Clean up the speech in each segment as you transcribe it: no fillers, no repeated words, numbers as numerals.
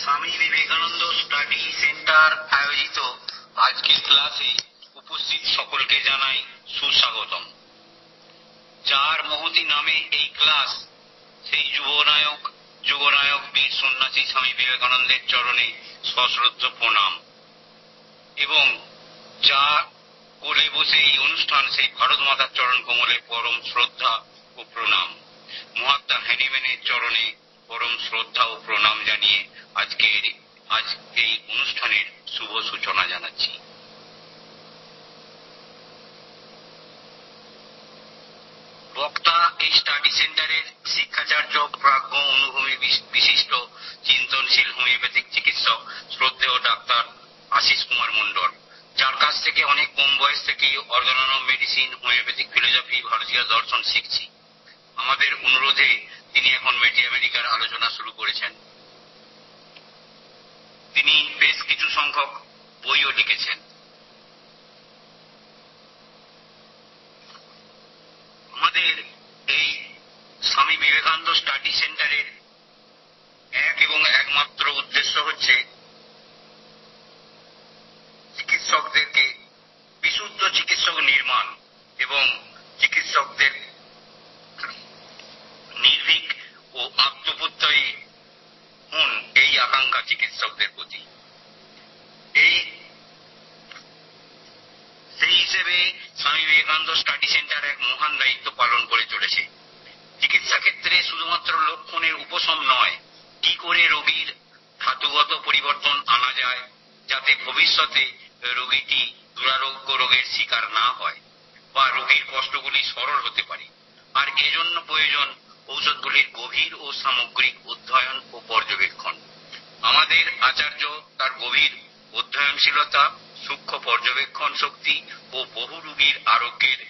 Swami Vivekananda study centre আয়োজিত আজকের ক্লাসে উপস্থিত সকলকে জানাই সুস্বাগতম। যার মহতি নামে এই ক্লাস, সেই যুগনায়ক বীর সন্ন্যাসী স্বামী বিবেকানন্দের চরণে সশ্রদ্ধ প্রণাম, এবং যা কোলে বসে এই অনুষ্ঠান, সেই ভারত মাতার চরণ কমলে পরম শ্রদ্ধা ও প্রণাম। মহাত্মা হ্যানিম্যানের চরণে পরম শ্রদ্ধা ও প্রণাম জানিয়ে আজ এই অনুষ্ঠানের শুভ সূচনা জানাচ্ছি। বক্তা এই স্টাডি সেন্টারের শিক্ষাচার্য, প্রাজ্ঞ, অনুভূমি বিশিষ্ট চিন্তনশীল হোমিওপ্যাথিক চিকিৎসক শ্রদ্ধেয় ডাক্তার আশিস কুমার মন্ডল, যার কাছ থেকে অনেক কম বয়স থেকেই অর্গানন মেডিসিন, হোমিওপ্যাথিক ফিলোসফি, ভারতীয় দর্শন শিখছি। আমাদের অনুরোধে তিনি এখন মেডিয়ামেডিকার আলোচনা শুরু করেছেন। তিনি বেশ কিছু সংখ্যক বইও লিখেছেন। আমাদের এই স্বামী বিবেকানন্দ স্টাডি সেন্টারের এক এবং একমাত্র উদ্দেশ্য হচ্ছে চিকিৎসকদেরকে বিশুদ্ধ চিকিৎসক নির্মাণ এবং চিকিৎসকদের নির্ভীক ও আত্মপ্রত্যয়ী হন, এই আকাঙ্ক্ষা চিকিৎসকদের প্রতি। সেই হিসেবে স্বামী বিবেকানন্দ স্টাডি সেন্টার এক মহান দায়িত্ব পালন করে চলেছে। চিকিৎসা ক্ষেত্রে শুধুমাত্র লক্ষণের উপশম নয়, কি করে রোগীর ধাতুগত পরিবর্তন আনা যায় যাতে ভবিষ্যতে রোগীটি দুরারোগ্য রোগের শিকার না হয় বা রোগীর কষ্টগুলি সরল হতে পারে। আর এজন্য প্রয়োজন ঔষধগুলির গভীর ও সামগ্রিক অধ্যয়ন ও পর্যবেক্ষণ। আমাদের আচার্য তার গভীর অধ্যয়নশীলতা, সূক্ষ্ম পর্যবেক্ষণ শক্তি ও বহু রোগীর আরোগ্যের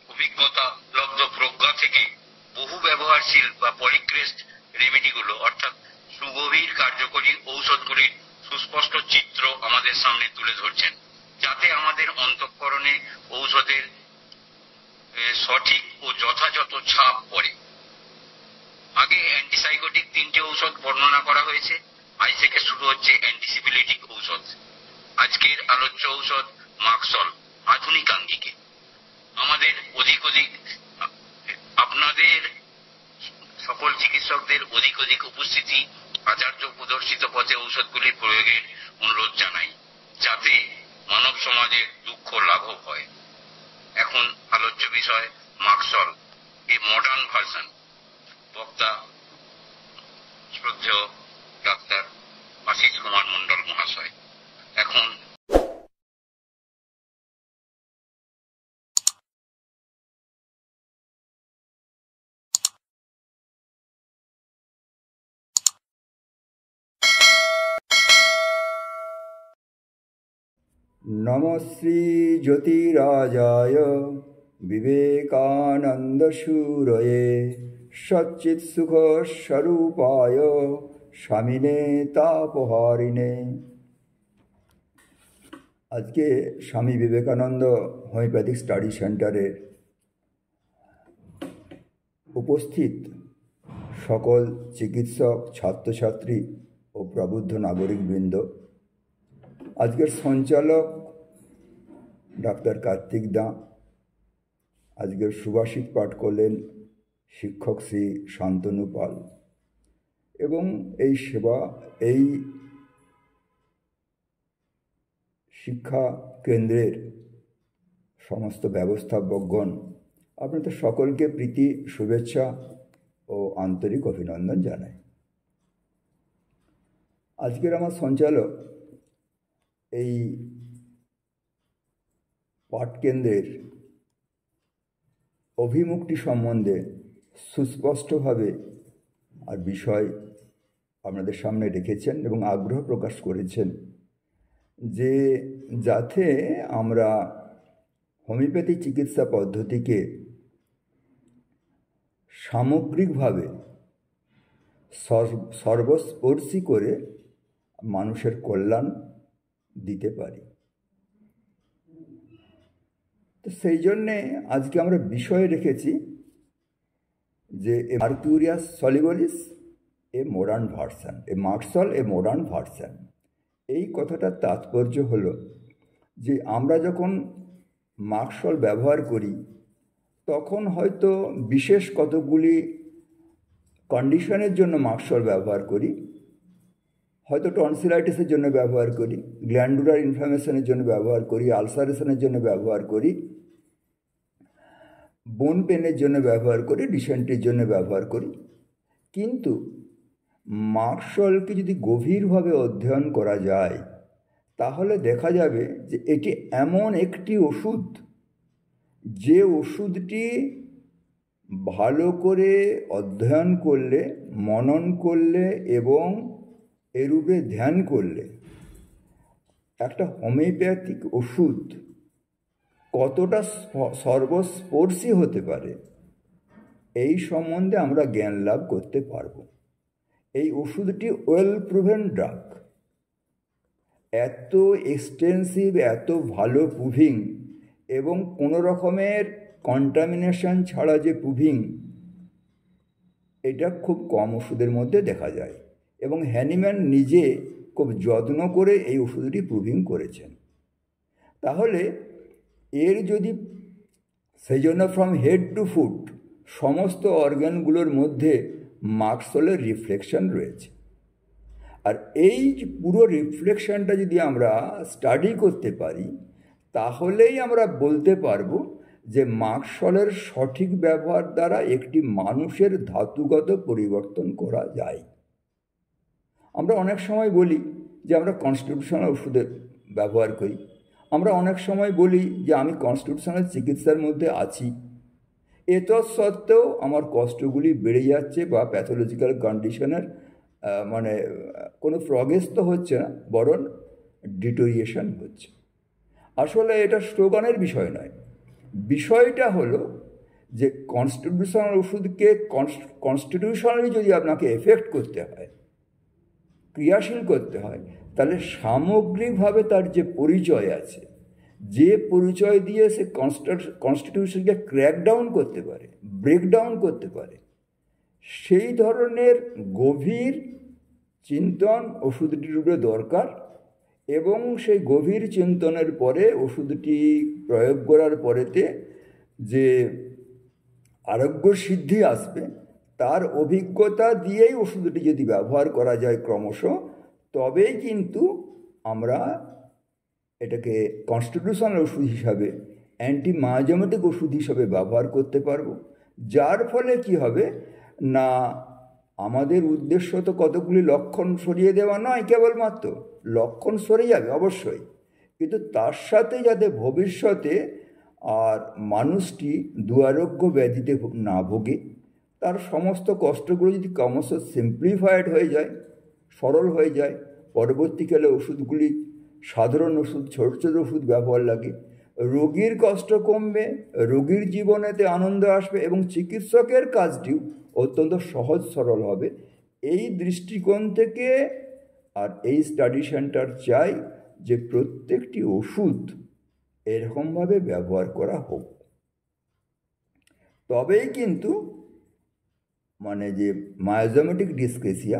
অভিজ্ঞতা লব্ধ প্রজ্ঞা থেকে বহু ব্যবহারশীল বা পলিক্রেস্ট রেমেডিগুলো অর্থাৎ সুগভীর কার্যকরী ঔষধগুলির সুস্পষ্ট চিত্র আমাদের সামনে তুলে ধরছেন, যাতে আমাদের অন্তঃকরণে ঔষধের সঠিক ও যথাযথ ছাপ পড়ে। আগে অ্যান্টিসাইকোটিক 3টে ঔষধ বর্ণনা করা হয়েছে, আজ থেকে শুরু হচ্ছে অ্যান্টিসিপিলিটিক ঔষধ। আজকের আলোচ্য ঔষধ মাক্সল, আধুনিক আঙ্গিকে। আপনাদের সকল চিকিৎসকদের অধিক উপস্থিতি, আচার্য প্রদর্শিত পথে ঔষধগুলি প্রয়োগের অনুরোধ জানাই, যাতে মানব সমাজের দুঃখ লাঘব হয়। এখন আলোচ্য বিষয় মাক্সল, এ মডার্ন ভার্সন। বক্তা শ্রদ্ধেয় ডাক্তার আশিস কুমার মন্ডল মহাশয়। এখন নমঃ শ্রী জ্যোতিরাজায় বিবেকানন্দসূরয়ে সচ্চিৎসুখ স্বরূপায় স্বামিনে তাপহারিণে। আজকে স্বামী বিবেকানন্দ হোমিওপ্যাথিক স্টাডি সেন্টারের উপস্থিত সকল চিকিৎসক, ছাত্রছাত্রী ও প্রবুদ্ধ নাগরিকবৃন্দ, আজকের সঞ্চালক ডাক্তার কার্তিক দা, আজকের সুভাষিত পাঠ করলেন শিক্ষক শ্রী শান্তনু পাল, এবং এই শিক্ষা কেন্দ্রের সমস্ত ব্যবস্থাপকগণ, আপনাদের সকলকে প্রীতি, শুভেচ্ছা ও আন্তরিক অভিনন্দন জানাই। আজকের আমার সঞ্চালক এই পাঠকেন্দ্রের অভিমুখটি সম্বন্ধে সুস্পষ্টভাবে আর বিষয় আপনাদের সামনে রেখেছেন এবং আগ্রহ প্রকাশ করেছেন যে যাতে আমরা হোমিওপ্যাথি চিকিৎসা পদ্ধতিকে সামগ্রিকভাবে সর্বস্পর্শী করে মানুষের কল্যাণ দিতে পারি। তো সেই জন্যে আজকে আমরা বিষয় রেখেছি যে mercurius solubilis a modern version, a merc sol a modern version. এই কথাটার তাৎপর্য হলো যে আমরা যখন মার্কসল ব্যবহার করি তখন হয়তো বিশেষ কতগুলি কন্ডিশনের জন্য মার্কসল ব্যবহার করি, হয়তো টনসিলাইটিসের জন্য ব্যবহার করি, গ্ল্যান্ডুলার ইনফ্লামেশনের জন্য ব্যবহার করি, আলসারেশনের জন্য ব্যবহার করি, বোন পেনের জন্য ব্যবহার করি, ডিসেন্ট্রির জন্য ব্যবহার করি। কিন্তু মার্কসলকে যদি গভীরভাবে অধ্যয়ন করা যায় তাহলে দেখা যাবে যে এটি এমন একটি ওষুধ যে ওষুধটি ভালো করে অধ্যয়ন করলে, মনন করলে এবং এর উপরে ধ্যান করলে একটা হোমিওপ্যাথিক ওষুধ কতটা সর্বস্পর্শী হতে পারে এই সম্বন্ধে আমরা জ্ঞান লাভ করতে পারব। এই ওষুধটি ওয়েল প্রুভেন ড্রাগ, এত এক্সটেন্সিভ, এত ভালো প্রুভিং এবং কোনো রকমের কন্টামিনেশন ছাড়া যে প্রুভিং, এটা খুব কম ওষুধের মধ্যে দেখা যায় এবং হ্যানিম্যান নিজে খুব যত্ন করে এই ওষুধটি প্রুভিং করেছেন। তাহলে এর যদি সেই জন্য ফ্রম হেড টু ফুট সমস্ত অর্গানগুলোর মধ্যে মার্কসলের রিফ্লেকশন রয়েছে। আর এই পুরো রিফ্লেকশনটা যদি আমরা স্টাডি করতে পারি তাহলেই আমরা বলতে পারবো যে মার্কসলের সঠিক ব্যবহার দ্বারা একটি মানুষের ধাতুগত পরিবর্তন করা যায়। আমরা অনেক সময় বলি যে আমরা কনস্টিটিউশনাল ওষুধের ব্যবহার করি, আমরা অনেক সময় বলি যে আমি কনস্টিটিউশনাল চিকিৎসার মধ্যে আছি, সত্ত্বেও আমার কষ্টগুলি বেড়ে যাচ্ছে বা প্যাথোলজিক্যাল কন্ডিশনের মানে কোনো প্রগ্রেস তো হচ্ছে না, বরং ডিটোরিয়েশন হচ্ছে। আসলে এটা স্লোগানের বিষয় নয়, বিষয়টা হলো যে কনস্টিটিউশনাল ওষুধকে কনস্টিটিউশনালি যদি আপনাকে এফেক্ট করতে হয়, ক্রিয়াশীল করতে হয়, তাহলে সামগ্রিকভাবে তার যে পরিচয় আছে, যে পরিচয় দিয়ে সে কনস্টিটিউশনকে ক্র্যাকডাউন করতে পারে, ব্রেকডাউন করতে পারে, সেই ধরনের গভীর চিন্তন ওষুধটির উপরে দরকার। এবং সেই গভীর চিন্তনের পরে ওষুধটি প্রয়োগ করার পরেতে যে আরোগ্য সিদ্ধি আসবে তার অভিজ্ঞতা দিয়েই ওষুধটি যদি ব্যবহার করা যায় ক্রমশ, তবেই কিন্তু আমরা এটাকে কনস্টিটিউশনাল ওষুধ হিসাবে, অ্যান্টিমায়োজমেটিক ওষুধ হিসাবে ব্যবহার করতে পারবো। যার ফলে কি হবে না, আমাদের উদ্দেশ্য তো কতগুলি লক্ষণ সরিয়ে দেওয়া নয়, কেবলমাত্র লক্ষণ সরে যাবে অবশ্যই, কিন্তু তার সাথে যাতে ভবিষ্যতে আর মানুষটি দুরারোগ্য ব্যাধিতে না ভোগে, তার সমস্ত কষ্টগুলো যদি ক্রমশ সিম্পলিফাইড হয়ে যায়, সরল হয়ে যায়, পরবর্তীকালে ওষুধগুলি সাধারণ ওষুধ, ছোট ছোট ওষুধ ব্যবহার লাগে, রোগীর কষ্ট কমবে, রোগীর জীবনেতে আনন্দ আসবে এবং চিকিৎসকের কাজটিও অত্যন্ত সহজ সরল হবে। এই দৃষ্টিকোণ থেকে আর এই স্টাডি সেন্টার চাই যে প্রত্যেকটি ওষুধ এরকমভাবে ব্যবহার করা হোক, তবেই কিন্তু মানে যে মায়োজমেটিক ডিসক্রেসিয়া,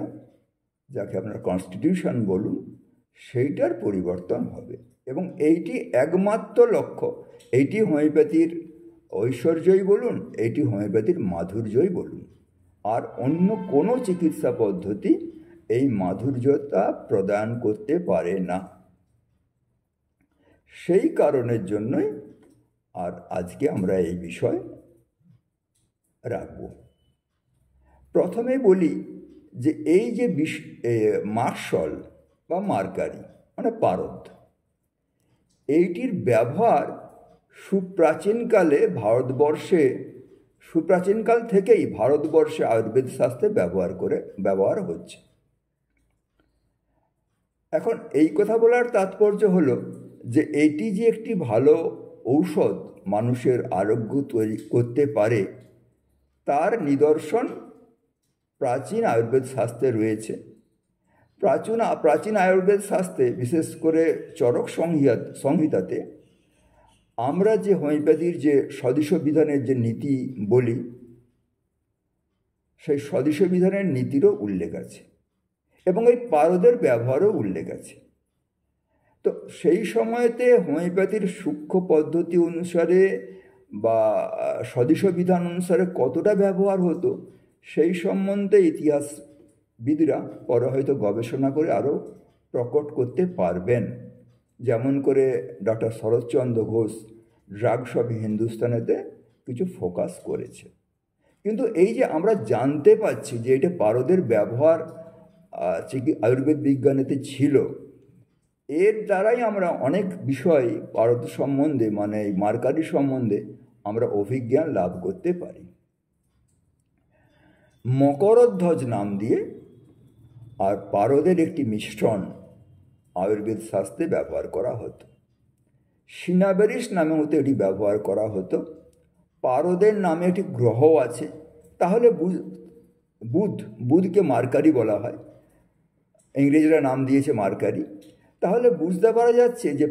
যাকে আপনারা কনস্টিটিউশন বলুন, সেইটার পরিবর্তন হবে। এবং এইটি একমাত্র লক্ষ্য, এইটি হোমিওপ্যাথির ঐশ্বর্যই বলুন, এইটি হোমিওপ্যাথির মাধুর্যই বলুন। আর অন্য কোনো চিকিৎসা পদ্ধতি এই মাধুর্যতা প্রদান করতে পারে না। সেই কারণের জন্যই আর আজকে আমরা এই বিষয় রাখব। প্রথমে বলি যে এই যে মার্কসল বা মার্কারি মানে পারদ, এইটির ব্যবহার সুপ্রাচীনকাল থেকেই ভারতবর্ষে আয়ুর্বেদ শাস্ত্রে ব্যবহার হচ্ছে। এখন এই কথা বলার তাৎপর্য হলো যে এটি যে একটি ভালো ঔষধ মানুষের আরোগ্য তৈরি করতে পারে তার নিদর্শন প্রাচীন আয়ুর্বেদ শাস্ত্রে রয়েছে। প্রাচীন আয়ুর্বেদ শাস্ত্রে, বিশেষ করে চরক সংহিতাতে আমরা যে হোমিওপ্যাথির যে সদৃশ বিধানের যে নীতি বলি, সেই স্বদেশ বিধানের নীতিরও উল্লেখ আছে এবং এই পারদের ব্যবহারও উল্লেখ আছে। তো সেই সময়তে হোমিওপ্যাথির সূক্ষ্ম পদ্ধতি অনুসারে বা স্বদেশ বিধান অনুসারে কতটা ব্যবহার হতো সেই সম্বন্ধে ইতিহাসবিদরা পরে হয়তো গবেষণা করে আরও প্রকট করতে পারবেন। যেমন করে doctor Saratchandra Ghosh drugs of হিন্দুস্তানেতে কিছু ফোকাস করেছে। কিন্তু এই যে আমরা জানতে পাচ্ছি যে এটা পারদের ব্যবহার আয়ুর্বেদ বিজ্ঞানেতে ছিল, এর দ্বারাই আমরা অনেক বিষয় পারদ সম্বন্ধে মানে এই মার্কারি সম্বন্ধে আমরা অভিজ্ঞান লাভ করতে পারি। মকরধ্বজ নাম দিয়ে আর পারদের একটি মিশ্রণ আয়ুর্বেদ শাস্ত্রে ব্যবহার করা হতো। সিনাবেরিস নামে হতে এটি ব্যবহার করা হতো। পারদের নামে একটি গ্রহ আছে, তাহলে বুধকে মার্কারি বলা হয়, ইংরেজরা নাম দিয়েছে মার্কারি। তাহলে বুঝতে পারা যাচ্ছে যে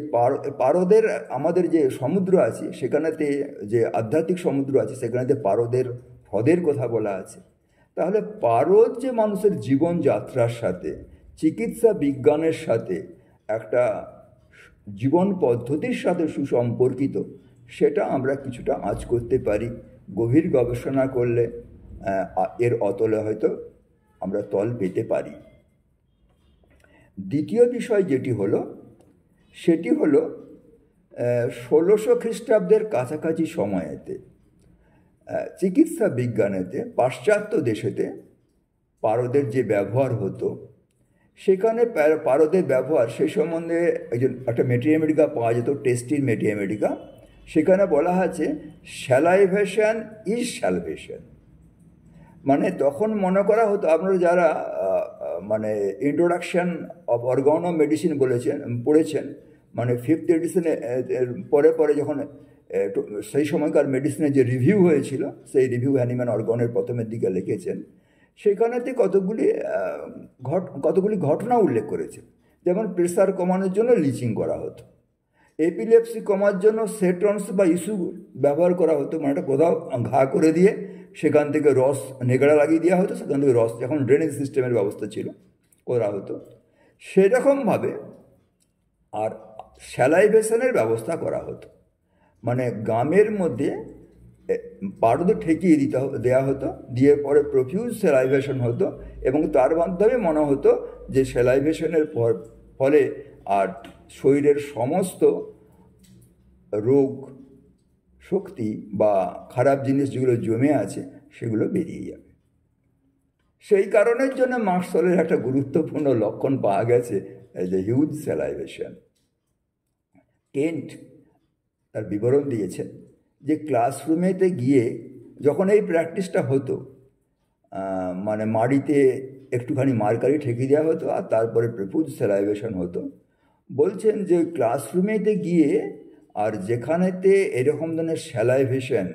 পারদের আমাদের যে সমুদ্র আছে সেখানেতে যে আধ্যাত্মিক সমুদ্র আছে সেখানেতে পারদের হ্রদের কথা বলা আছে। তাহলে পারদ যে মানুষের জীবনযাত্রার সাথে চিকিৎসা বিজ্ঞানের সাথে একটা জীবন পদ্ধতির সাথে সুসম্পর্কিত, সেটা আমরা কিছুটা আঁচ করতে পারি। গভীর গবেষণা করলে এর অতলে হয়তো আমরা তল পেতে পারি। দ্বিতীয় বিষয় যেটি হলো সেটি হলো 1600 খ্রিস্টাব্দের কাছাকাছি সময়েতে চিকিৎসা বিজ্ঞানেতে পাশ্চাত্য দেশেতে পারদের যে ব্যবহার হতো, সেখানে পারদের ব্যবহার সেই সম্বন্ধে একটা মেটিয়ামেডিকা পাওয়া যেত, টেস্টির মেটিয়ামেডিকা। সেখানে বলা আছে স্যালাইভেশন ইজ স্যালভেশন। মানে তখন মনে করা হতো, আপনারা যারা মানে ইন্ট্রোডাকশন অফ অর্গানো মেডিসিন পড়েছেন, মানে 5th এডিশনে পরে পরে যখন সেই সময়কার মেডিসিনের যে রিভিউ হয়েছিল, সেই রিভিউ হ্যানিম্যান অর্গানের প্রথমের দিকে লিখেছেন। সেখানেতে কতগুলি ঘটনা উল্লেখ করেছে। যেমন প্রেসার কমানোর জন্য লিচিং করা হতো, এপিলেপসি কমার জন্য সেট্রনস বা ইস্যু ব্যবহার করা হতো, মানে একটা কোথাও ঘা করে দিয়ে সেখান থেকে রস নেগড়া লাগিয়ে দেওয়া হতো, সেখান থেকে রস, যখন ড্রেনেজ সিস্টেমের ব্যবস্থা ছিল, করা হতো সেরকমভাবে। আর স্যালাইভেশনের ব্যবস্থা করা হতো, মানে গামের মধ্যে পারদ ঠেকিয়ে দেওয়া হতো, দিয়ে পরে প্রফিউজ স্যালাইভেশন হতো এবং তার মাধ্যমে মনে হতো যে স্যালাইভেশনের ফলে আর শরীরের সমস্ত রোগ শক্তি বা খারাপ জিনিস যেগুলো জমে আছে সেগুলো বেরিয়ে যাবে। সেই কারণের জন্য মার্শালের একটা গুরুত্বপূর্ণ লক্ষণ পাওয়া গেছে, যে হিউজ স্যালাইভেশন। কেন্ট তার বিবরণ দিয়েছেন যে ক্লাসরুমেতে গিয়ে যখন এই প্র্যাকটিসটা হতো, মানে মাড়িতে একটুখানি মার্কারি ঠেকে দেওয়া হতো আর তারপরে প্রফিউজ স্যালাইভেশন হতো। বলছেন যে ক্লাসরুমেতে গিয়ে আর যেখানেতে এরকম ধরনের স্যালাইভেশন,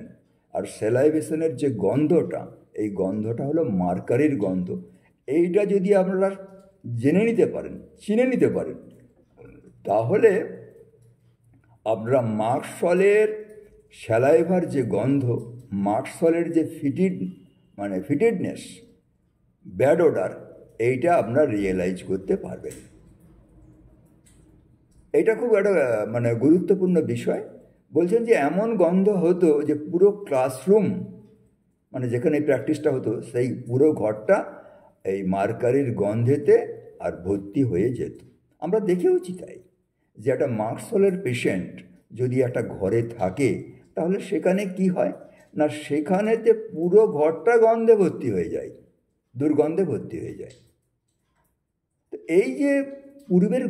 আর স্যালাইভেশনের যে গন্ধটা, এই গন্ধটা হলো মার্কারির গন্ধ। এইটা যদি আপনারা জেনে নিতে পারেন, চিনে নিতে পারেন, তাহলে আপনারা মার্শলের স্যালাইভার যে গন্ধ, মার্শলের যে ফিটেডনেস, ব্যাড ওডার, এইটা আপনারা রিয়েলাইজ করতে পারবেন। এটা খুব একটা মানে গুরুত্বপূর্ণ বিষয়। বলছেন যে এমন গন্ধ হতো যে পুরো ক্লাসরুম, মানে যেখানে এই প্র্যাকটিসটা হতো, সেই পুরো ঘরটা এই মার্কারির গন্ধেতে আর ভর্তি হয়ে যেত। আমরা দেখেওছি তাই, যে একটা মার্শলের পেশেন্ট যদি একটা ঘরে থাকে তাহলে সেখানে কি হয় না, সেখানেতে পুরো ঘরটা গন্ধে ভর্তি হয়ে যায়, দুর্গন্ধে ভর্তি হয়ে যায়। তো এই যে পূর্বের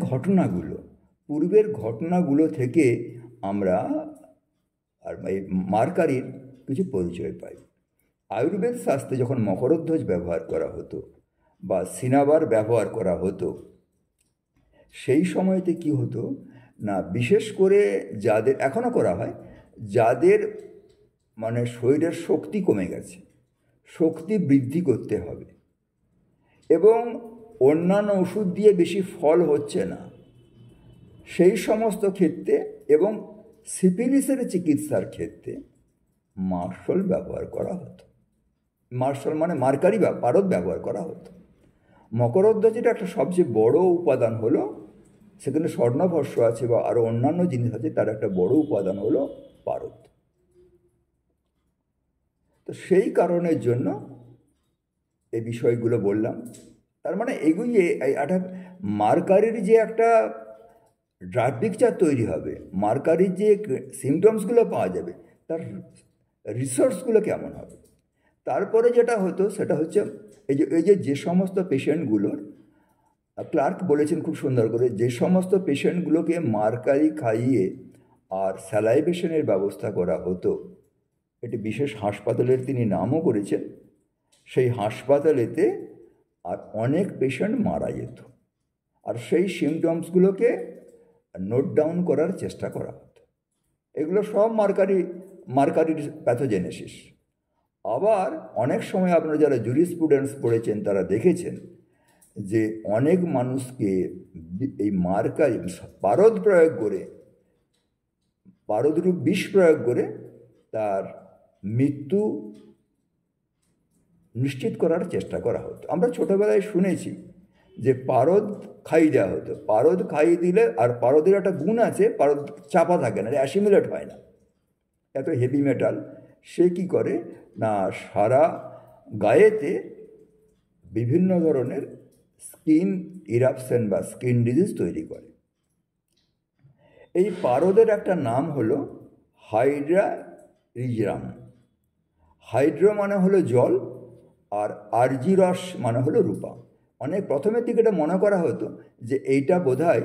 ঘটনাগুলো থেকে আমরা আর এই মার্কারির কিছু পরিচয় পাই। আয়ুর্বেদ শাস্ত্রে যখন মকরধ্বজ ব্যবহার করা হতো বা সিনাবার ব্যবহার করা হতো, সেই সময়তে কি হতো না, বিশেষ করে যাদের এখনও করা হয়, যাদের মানে শরীরের শক্তি কমে গেছে, শক্তি বৃদ্ধি করতে হবে এবং অন্যান্য ওষুধ দিয়ে বেশি ফল হচ্ছে না, সেই সমস্ত ক্ষেত্রে এবং সিফিলিসের চিকিৎসার ক্ষেত্রে মার্শল ব্যবহার করা হতো। মার্শাল মানে মার্কারি বা পারদ ব্যবহার করা হতো। মকরধ্বজের একটা সবচেয়ে বড় উপাদান হলো, সেখানে স্বর্ণভস্য আছে বা আরও অন্যান্য জিনিস আছে, তার একটা বড় উপাদান হলো পারদ। তো সেই কারণের জন্য এই বিষয়গুলো বললাম। তার মানে এগুলিয়ে একটা মার্কারির যে একটা ড্রাগ পিকচার তৈরি হবে, মার্কারির যে সিমটমসগুলো পাওয়া যাবে, তার রিসোর্সগুলো কেমন হবে। তারপরে যেটা হতো সেটা হচ্ছে যে সমস্ত পেশেন্টগুলোর, ক্লার্ক বলেছেন খুব সুন্দর করে, যে সমস্ত পেশেন্টগুলোকে মার্কারি খাইয়ে আর স্যালাইভেশনের ব্যবস্থা করা হতো, এটি বিশেষ হাসপাতালের তিনি নামও করেছেন, সেই হাসপাতালেতে আর অনেক পেশেন্ট মারা যেত। আর সেই সিমটমসগুলোকে নোট ডাউন করার চেষ্টা করা হতো। এগুলো সব মার্কারির প্যাথোজেনেসিস। আবার অনেক সময় আপনারা যারা জুরিসপ্রুডেন্স পড়েছেন তারা দেখেছেন যে অনেক মানুষকে এই মার্কারি পারদ প্রয়োগ করে, পারদরূপ বিষ প্রয়োগ করে তার মৃত্যু নিশ্চিত করার চেষ্টা করা হতো। আমরা ছোটোবেলায় শুনেছি যে পারদ খাইয়ে দেওয়া হতো। পারদ খাইয়ে দিলে, আর পারদের একটা গুণ আছে, পারদ চাপা থাকে না, অ্যাসিমিলেট হয় না, এত হেভি মেটাল। সে কি করে না, সারা গায়েতে বিভিন্ন ধরনের স্কিন ইরাপশন বা স্কিন ডিজিজ তৈরি করে। এই পারদের একটা নাম হলো হাইড্রা রিজরাম। হাইড্রো মানে হলো জল, আর আরজিরস মানে হলো রূপা। অনেক প্রথমের দিকে এটা মনে করা হতো যে এইটা বোধহয়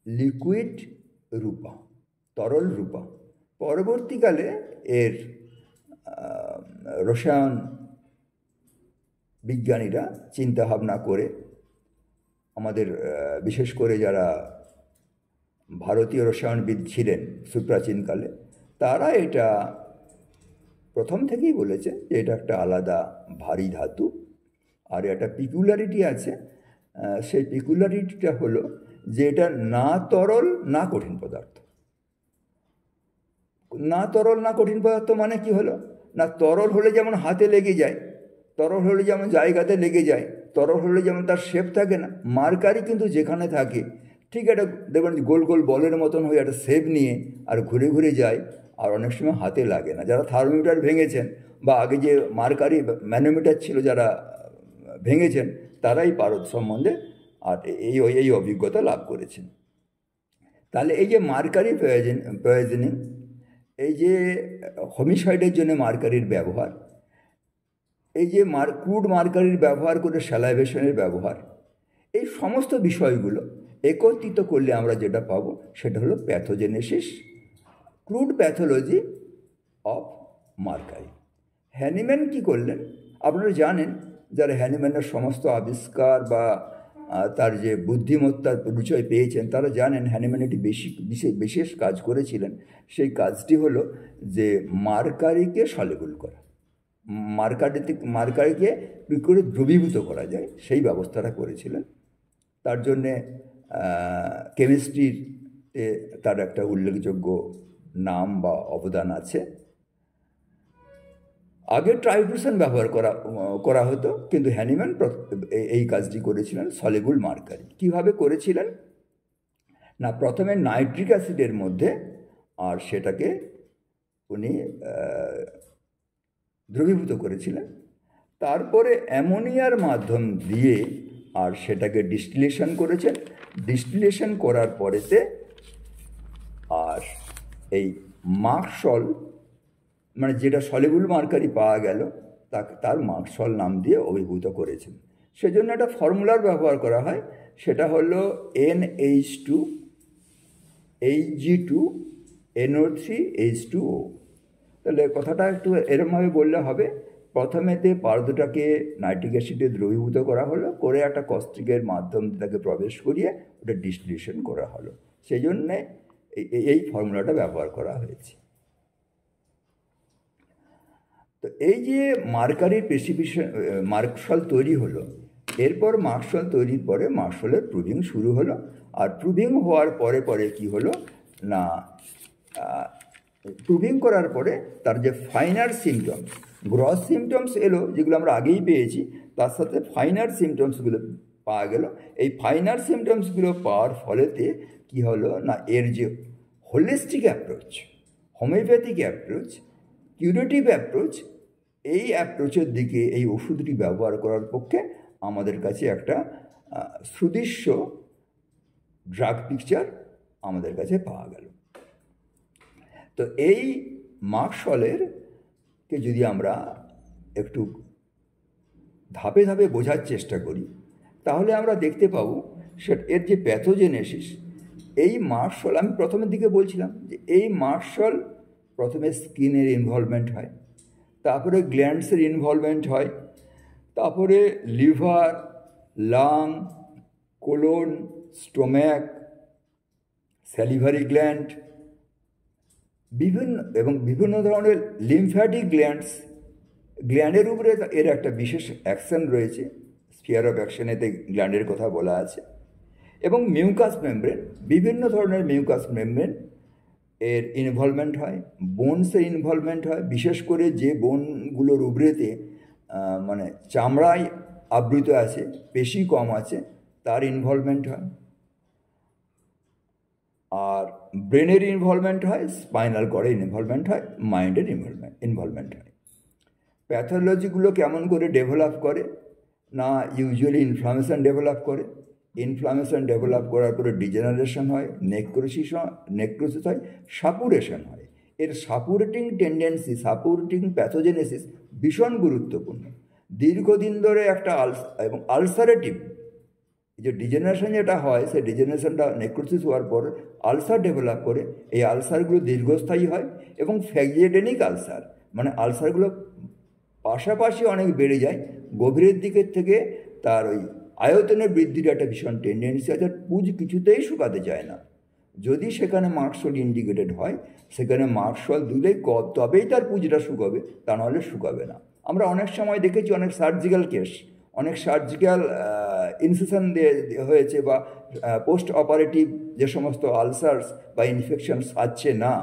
লিকুইড রূপা, তরল রূপা। পরবর্তীকালে এর রসায়ন বিজ্ঞানীরা চিন্তা ভাবনা করে, আমাদের বিশেষ করে যারা ভারতীয় রসায়নবিদ ছিলেন সুপ্রাচীনকালে, তারা এটা প্রথম থেকেই বলেছে যে এটা একটা আলাদা ভারী ধাতু। আর একটা পিকুলারিটি আছে, সেই পিকুলারিটিটা হলো যে এটা না তরল না কঠিন পদার্থ। না তরল না কঠিন পদার্থ মানে কি হলো না, তরল হলে যেমন হাতে লেগে যায়, তরল হলে যেমন জায়গাতে লেগে যায়, তরল হলে যেমন তার শেপ থাকে না, মার্কারি কিন্তু যেখানে থাকে ঠিক এটা দেখবেন গোল গোল বলের মতন হয়ে একটা শেপ নিয়ে আর ঘুরে ঘুরে যায়, আর অনেক সময় হাতে লাগে না। যারা থার্মোমিটার ভেঙেছেন বা আগে যে মার্কারি ম্যানোমিটার ছিল যারা ভেঙেছেন, তারাই পারদ সম্বন্ধে আর এই অভিজ্ঞতা লাভ করেছেন। তাহলে এই যে মার্কারি পয়জনিং, এই যে হোমিসাইডের জন্য মার্কারির ব্যবহার, এই যে ক্রুড মার্কারির ব্যবহার করে স্যালাইভেশনের ব্যবহার, এই সমস্ত বিষয়গুলো একত্রিত করলে আমরা যেটা পাবো সেটা হলো pathogenesis, crude pathology of mercury. Hahnemann কি করলেন আপনারা জানেন, যারা হ্যানিম্যানের সমস্ত আবিষ্কার বা তার যে বুদ্ধিমত্তার পরিচয় পেয়েছেন তারা জানেন হ্যানিম্যান একটি বিশেষ কাজ করেছিলেন। সেই কাজটি হলো যে মার্কারিকে সলেবল করা, মার্কারিকে কী করে দ্রবীভূত করা যায় সেই ব্যবস্থাটা করেছিলেন। তার জন্যে কেমিস্ট্রিতে তার একটা উল্লেখযোগ্য নাম বা অবদান আছে। আগে ট্রাইব্রুশন ব্যবহার করা হতো, কিন্তু হ্যানিম্যান এই কাজটি করেছিলেন সলেবল মার্কারি। কীভাবে করেছিলেন না, প্রথমে নাইট্রিক অ্যাসিডের মধ্যে আর সেটাকে উনি দ্রবীভূত করেছিলেন, তারপরে অ্যামোনিয়ার মাধ্যম দিয়ে আর সেটাকে ডিস্টিলেশন করেছেন। ডিস্টিলেশন করার পরেতে আর এই মার্কসল মানে যেটা সলেবল মার্কারি পাওয়া গেল তার মার্কসল নাম দিয়ে অভিভূত করেছেন। সেজন্য একটা ফর্মুলার ব্যবহার করা হয়, সেটা হলো NH2 Hg2 NO3 H2O। তাহলে কথাটা একটু এরমভাবে বললে হবে, প্রথমেতে পারদটাকে নাইট্রিক অ্যাসিডে দ্রবীভূত করা হলো, করে একটা কস্টিকের মাধ্যম তাকে প্রবেশ করিয়ে ওটা ডিস্টিলেশন করা হলো। সেই জন্যে এই ফর্মুলাটা ব্যবহার করা হয়েছে। তো এই যে মার্কারির প্রেসিপিটেশন মার্কসল তৈরি হলো, এরপর মার্কসল তৈরির পরে মার্কসলের প্রুভিং শুরু হলো। আর প্রুভিং হওয়ার পরে পরে কি হলো না, প্রুভিং করার পরে তার যে ফাইনার সিমটমস, গ্রস সিমটমস এলো যেগুলো আমরা আগেই পেয়েছি, তার সাথে ফাইনার সিমটমসগুলো পাওয়া গেল। এই ফাইনার সিমটমসগুলো পাওয়ার ফলেতে কি হলো না, এর যে holistic approach, homeopathic approach, curative approach, এই অ্যাপ্রোচের দিকে এই ওষুধটি ব্যবহার করার পক্ষে আমাদের কাছে একটা সুদৃশ্য ড্রাগ পিকচার আমাদের কাছে পাওয়া গেল। তো এই মার্কশলের কে যদি আমরা একটু ধাপে ধাপে বোঝার চেষ্টা করি, তাহলে আমরা দেখতে পাবো এর যে প্যাথোজেনেসিস, এই মার্কশল, আমি প্রথমের দিকে বলছিলাম যে এই মার্কশল প্রথমে স্কিনের ইনভলভমেন্ট হয়, তারপরে গ্ল্যান্ডসের ইনভলভমেন্ট হয়, তারপরে liver, lung, colon, stomach, salivary gland, বিভিন্ন ধরনের লিমফ্যাটিক গ্ল্যান্ডের উপরে এর একটা বিশেষ অ্যাকশন রয়েছে, স্ফিয়ার অফ অ্যাকশনেতে গ্ল্যান্ডের কথা বলা আছে, এবং মিউকাস মেমব্রেন, বিভিন্ন ধরনের মিউকাস মেমব্রেন এর ইনভলভমেন্ট হয়, বোনসের ইনভলভমেন্ট হয়, বিশেষ করে যে বোনগুলোর উপরেতে মানে চামড়ায় আবৃত আছে, পেশি কম আছে, তার ইনভলভমেন্ট হয়, আর ব্রেনের ইনভলভমেন্ট হয়, স্পাইনাল কর্ডের ইনভলভমেন্ট হয়, মাইন্ডের ইনভলভমেন্ট হয়। প্যাথোলজিগুলো কেমন করে ডেভেলপ করে না, ইউজুয়ালি ইনফ্লামেশন ডেভেলপ করে, ইনফ্লামেশন ডেভেলপ করার পরে ডিজেনারেশন হয়, নেক্রোসিস হয়, সাপুরেশন হয়। এর সাপুরেটিং টেন্ডেন্সি, সাপুরেটিং প্যাথোজেনেসিস ভীষণ গুরুত্বপূর্ণ। দীর্ঘদিন ধরে একটা এবং আলসারেটিভ যে ডিজেনারেশন যেটা হয়, সেই ডিজেনারেশনটা নেক্রোসিস হওয়ার পর আলসার ডেভেলপ করে, এই আলসারগুলো দীর্ঘস্থায়ী হয় এবং ফ্যাগিয়েডেনিক আলসার, মানে আলসারগুলো পাশাপাশি অনেক বেড়ে যায়, গভীরের দিকের থেকে তার ওই আয়তনের বৃদ্ধির একটা ভীষণ টেন্ডেন্সি আছে, পুঁজ কিছুতেই শুকাতে চায় না। যদি সেখানে মার্কশল ইন্ডিকেটেড হয়, সেখানে মার্কশল দিলেই তবেই তার পুঁজটা শুকাবে, তা নাহলে শুকাবে না। আমরা অনেক সময় দেখেছি অনেক সার্জিক্যাল কেস, অনেক সার্জিক্যাল ইনসিশন হয়েছে, বা পোস্ট অপারেটিভ যে সমস্ত আলসার্স বা ইনফেকশন সারছে না,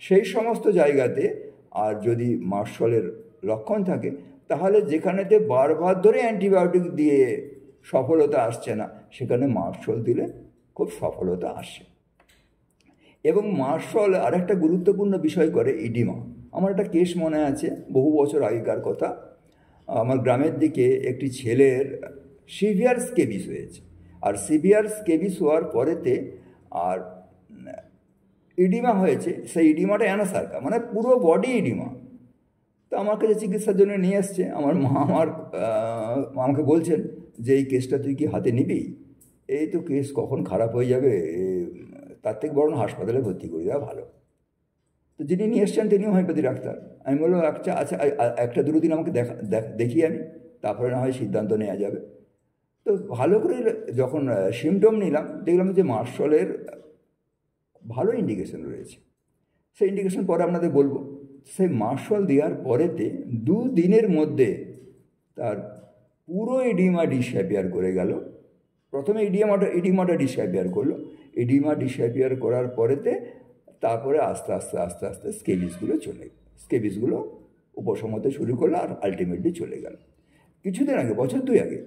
সেই সমস্ত জায়গাতে আর যদি মার্কশলের লক্ষণ থাকে, তাহলে যেখানেতে বারবার ধরে অ্যান্টিবায়োটিক দিয়ে সফলতা আসছে না, সেখানে মার্কশল দিলে খুব সফলতা আসে। এবং মার্কশল আরেকটা গুরুত্বপূর্ণ বিষয় করে ইডিমা। আমার একটা কেস মনে আছে, বহু বছর আগেকার কথা। আমার গ্রামের দিকে একটি ছেলের সিভিয়ার স্কেবিস হয়েছে, আর সিভিয়ার স্কেবিস হওয়ার পরেতে আর ইডিমা হয়েছে। সেই ইডিমাটা অ্যানাসার্কা, মানে পুরো বডি ইডিমা। তো আমার কাছে চিকিৎসার জন্য নিয়ে আসছে। আমার মা আমাকে বলছেন যে এই কেসটা তুই কি হাতে নিবি, এই তো কেস কখন খারাপ হয়ে যাবে, তার থেকে বরং হাসপাতালে ভর্তি করে দেওয়া ভালো। তো যিনি নিয়ে এসছেন তিনিও হোমিওপ্যাথি ডাক্তার। আমি বললাম আচ্ছা, একটা দুটো দিন আমাকে দেখি আমি, তারপরে না হয় সিদ্ধান্ত নেওয়া যাবে। তো ভালো করে যখন সিমটম নিলাম, দেখলাম যে মার্কশলের ভালো ইন্ডিকেশন রয়েছে। সেই ইন্ডিকেশন পরে আপনাদের বলবো। সেই মার্কশল দেওয়ার পরেতে 2 দিনের মধ্যে তার পুরো ইডিমা ডিসঅ্যাপিয়ার করে গেল। প্রথমে ইডিমাটা ডিসঅ্যাপিয়ার করলো, ইডিমা ডিসঅ্যাপিয়ার করার পরেতে তারপরে আস্তে আস্তে স্কেবিসগুলো উপশম হতে শুরু করলো, আর আলটিমেটলি চলে গেল। কিছুদিন আগে, বছর 2 আগে,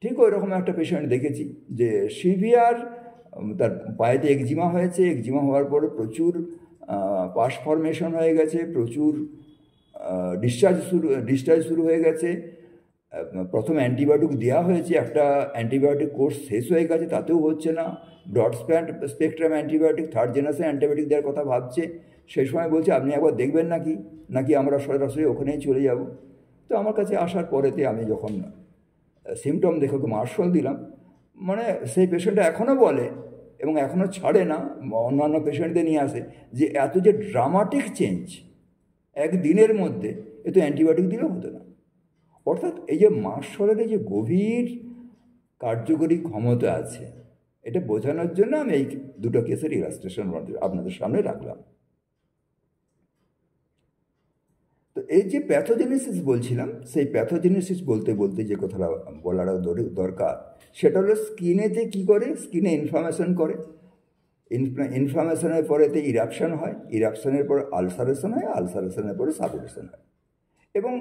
ঠিক ওই রকম একটা পেশেন্ট দেখেছি যে সিভিয়ার, তার পায়েতে একজিমা হয়েছে, একজিমা হওয়ার পরে প্রচুর পাস ফর্মেশন হয়ে গেছে, প্রচুর ডিসচার্জ শুরু হয়ে গেছে। প্রথমে অ্যান্টিবায়োটিক দেওয়া হয়েছে, একটা অ্যান্টিবায়োটিক কোর্স শেষ হয়ে গেছে, তাতেও হচ্ছে না। Broad spectrum antibiotic, 3rd generation antibiotic দেওয়ার কথা ভাবছে। সেই সময় বলছে আপনি একবার দেখবেন নাকি আমরা সরাসরি ওখানেই চলে যাব। তো আমার কাছে আসার পরেতে আমি যখন সিমটম দেখে ওকে মার্কশল দিলাম, মানে সেই পেশেন্টটা এখনও বলে এবং এখনও ছাড়ে না, অন্যান্য পেশেন্টদের নিয়ে আসে, যে এত যে ড্রামাটিক চেঞ্জ একদিনের মধ্যে, এ তো অ্যান্টিবায়োটিক দিলেও হতো না। অর্থাৎ এই যে মার্কশলের যে গভীর কার্যকরী ক্ষমতা আছে, এটা বোঝানোর জন্য আমি এই 2টো কেসের ইলাস্ট্রেশন আপনাদের সামনে রাখলাম। তো এই যে প্যাথোজেনেসিস বলছিলাম, সেই প্যাথোজেনেসিস বলতে যে কথাটা বলার দরকার, সেটা হলো স্কিনেতে কী করে, স্কিনে ইনফ্লামেশন করে। ইনফ্লামেশনের পরেতে ইরাপশন হয়, ইরাপশনের পর আলসারেশন হয়, আলসারেশনের পরে সাবুরেশন হয় এবং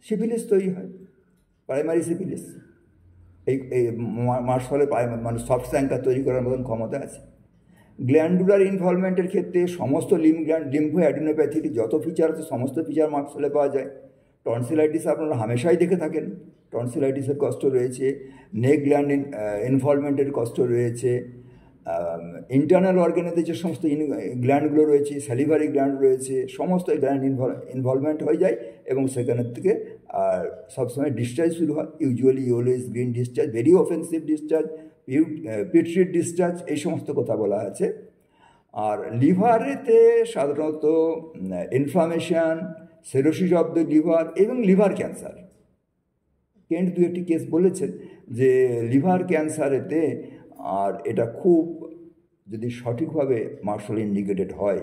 সিফিলিস তৈরি হয়, প্রাইমারি সিফিলিস। এই মার্শালের মানে সফট স্যাঙ্কার তৈরি করার মতন ক্ষমতা আছে। গ্ল্যান্ডুলার ইনভলভমেন্টের ক্ষেত্রে সমস্ত লিম্ফো অ্যাডিনোপ্যাথির যত ফিচার আছে সমস্ত ফিচার মার্শালে পাওয়া যায়। টনসিলাইটিস আপনারা হামেশাই দেখে থাকেন, টনসিলাইটিসের কষ্ট রয়েছে, নেক গ্ল্যান্ড ইনভলভমেন্টের কষ্ট রয়েছে, ইন্টারনাল অর্গানেতে যে সমস্ত গ্ল্যান্ডগুলো রয়েছে, স্যালিভারি গ্ল্যান্ড রয়েছে, সমস্ত গ্ল্যান্ড ইনভলভমেন্ট হয়ে যায় এবং সেখানের থেকে সবসময় ডিসচার্জ শুরু হয়। Usually always green discharge, very offensive discharge, putrid discharge, এই সমস্ত কথা বলা আছে। আর লিভারেতে সাধারণত inflammation, cirrhosis of the liver এবং লিভার ক্যান্সার। কেন্ট দু একটি কেস বলেছেন যে লিভার ক্যান্সারেতে, আর এটা খুব যদি সঠিকভাবে মার্শাল ইন্ডিকেটেড হয়,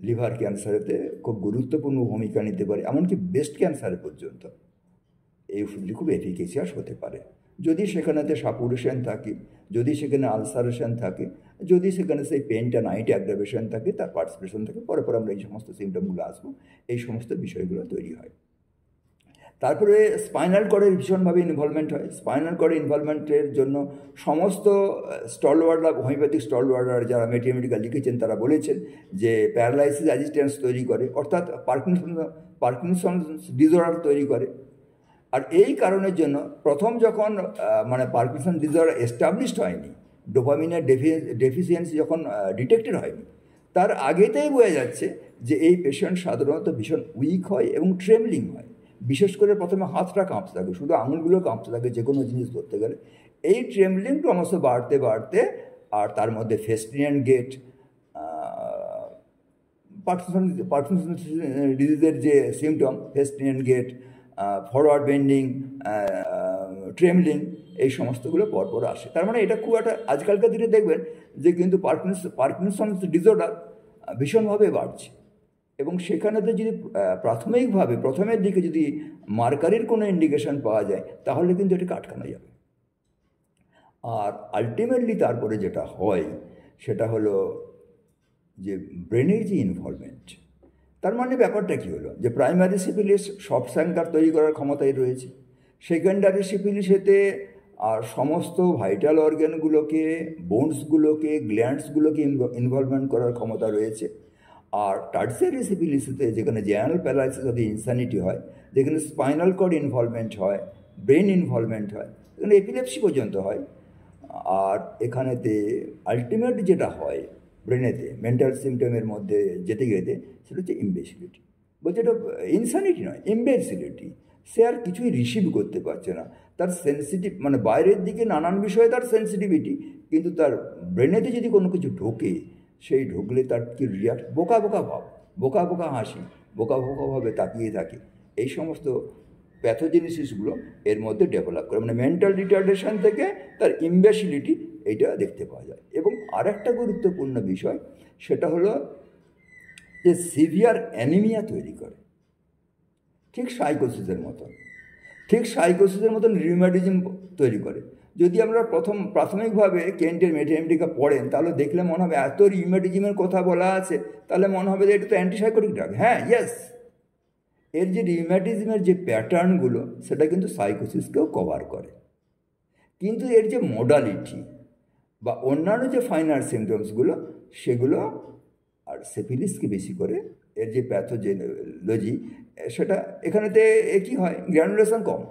লিভার ক্যান্সারেতে খুব গুরুত্বপূর্ণ ভূমিকা নিতে পারে, এমনকি ব্রেস্ট ক্যান্সারে পর্যন্ত এই ওষুধটি খুব এফিকেসিয়াস হতে পারে যদি সেখানেতে সাপুরেশন থাকে, যদি সেখানে আলসারেশন থাকে, যদি সেখানে সেই পেনটা নাইট অ্যাগ্রাভেশন থাকে, তার পার্টিসিপেশন থাকে। পরে আমরা এই সমস্ত সিমটমগুলো আসবো, এই সমস্ত বিষয়গুলো তৈরি হয়। তারপরে স্পাইনাল কর্ডের ভীষণভাবে ইনভলভমেন্ট হয়। স্পাইনাল কর্ডের ইনভলভমেন্টের জন্য সমস্ত স্টলওয়ার্ডার, হোমিওপ্যাথিক স্টলওয়ার্ডার যারা মেডিকেল লিখেছেন তারা বলেছেন যে প্যারালাইসিস অ্যাজিস্ট্যান্স তৈরি করে, অর্থাৎ পার্কিনসন ডিসঅর্ডার তৈরি করে। আর এই কারণের জন্য প্রথম যখন মানে পার্কিনসন ডিসঅর্ডার এস্টাবলিশড হয়নি, ডোপামিনের ডেফিসিয়েন্সি যখন ডিটেক্টেড হয়নি, তার আগেতেই বোঝা যাচ্ছে যে এই পেশেন্ট সাধারণত ভীষণ উইক হয় এবং ট্রেমলিং হয়। বিশেষ করে প্রথমে হাতটা কাঁপতে থাকে, শুধু আঙুলগুলো কাঁপতে থাকে যে কোনো জিনিস ধরতে গেলে। এই ট্রেমলিং ক্রমশ বাড়তে বাড়তে, আর তার মধ্যে ফেস্টিনিয়ান গেট, পার্কিনসন ডিজিজের যে symptom, festinant gait, forward bending, trembling, এই সমস্তগুলো পরপর আসে। তার মানে এটা খুব একটা, আজকালকার দিনে দেখবেন যে কিন্তু পার্কিনসন ডিসঅর্ডার ভীষণভাবে বাড়ছে এবং সেখানেতে যদি প্রাথমিকভাবে প্রথমের দিকে যদি মার্কারির কোনো ইন্ডিকেশন পাওয়া যায় তাহলে কিন্তু এটাকে আটকানো যাবে। আর আলটিমেটলি তারপরে যেটা হয় সেটা হলো যে ব্রেনের যে ইনভলভমেন্ট। তার মানে ব্যাপারটা কী হলো যে প্রাইমারি সিফিলিস সফট স্যাঙ্কার তৈরি করার ক্ষমতাই রয়েছে, সেকেন্ডারি সিফিলিসেতে আর সমস্ত ভাইটাল অর্গ্যানগুলোকে, বোনসগুলোকে, গ্ল্যান্ডসগুলোকে ইনভলভমেন্ট করার ক্ষমতা রয়েছে। আর টার্সিয়ারি সিফিলিসেতে যেখানে জেনারেল প্যারালাইসিস অফ ইনসানিটি হয়, যেখানে স্পাইনাল কর্ড ইনভলভমেন্ট হয়, ব্রেন ইনভলভমেন্ট হয়, এখানে এপিলেপসি পর্যন্ত হয়। আর এখানেতে আলটিমেট যেটা হয় ব্রেনেতে মেন্টাল সিমটমের মধ্যে যেতে যেতে, সেটা হচ্ছে ইম্বেসিলিটি। বলছে এটা ইনসানিটি নয়, ইম্বেসিলিটি। সে আর কিছুই রিসিভ করতে পারছে না, তার সেন্সিটিভ মানে বাইরের দিকে নানান বিষয়ে তার সেন্সিটিভিটি, কিন্তু তার ব্রেনেতে যদি কোনো কিছু ঢোকে, সেই ঢুকলে তার কি রিয়াক্ট, বোকা বোকা ভাব, বোকা বোকা হাসি, বোকা বোকাভাবে তাকিয়ে থাকে। এই সমস্ত প্যাথোজেনেসিসগুলো এর মধ্যে ডেভেলপ করে, মানে মেন্টাল রিটার্ডেশন থেকে তার ইম্বেসিলিটি, এইটা দেখতে পাওয়া যায়। এবং আরেকটা গুরুত্বপূর্ণ বিষয় সেটা হলো যে সিভিয়ার অ্যানিমিয়া তৈরি করে, ঠিক সাইকোসিসের মতন, রিউমাটিজম তৈরি করে। যদি আমরা প্রাথমিকভাবে কেন্টের মেডিকা পড়েন তাহলে দেখলে মনে হবে এত রিউমাটিজমের কথা বলা আছে, তাহলে মনে হবে যে এটা তো অ্যান্টিসাইকোটিক ড্রাগ। হ্যাঁ, ইয়েস, এর যে রিউমাটিজমের যে প্যাটার্নগুলো সেটা কিন্তু সাইকোসিসকেও কভার করে, কিন্তু এর যে মোডালিটি বা অন্যান্য যে ফাইনাল সিমটমসগুলো সেগুলো আর সিফিলিসকে বেশি করে, এর যে প্যাথোজেনোলজি সেটা এখানেতে কী হয়, গ্র্যানুলেশন কম,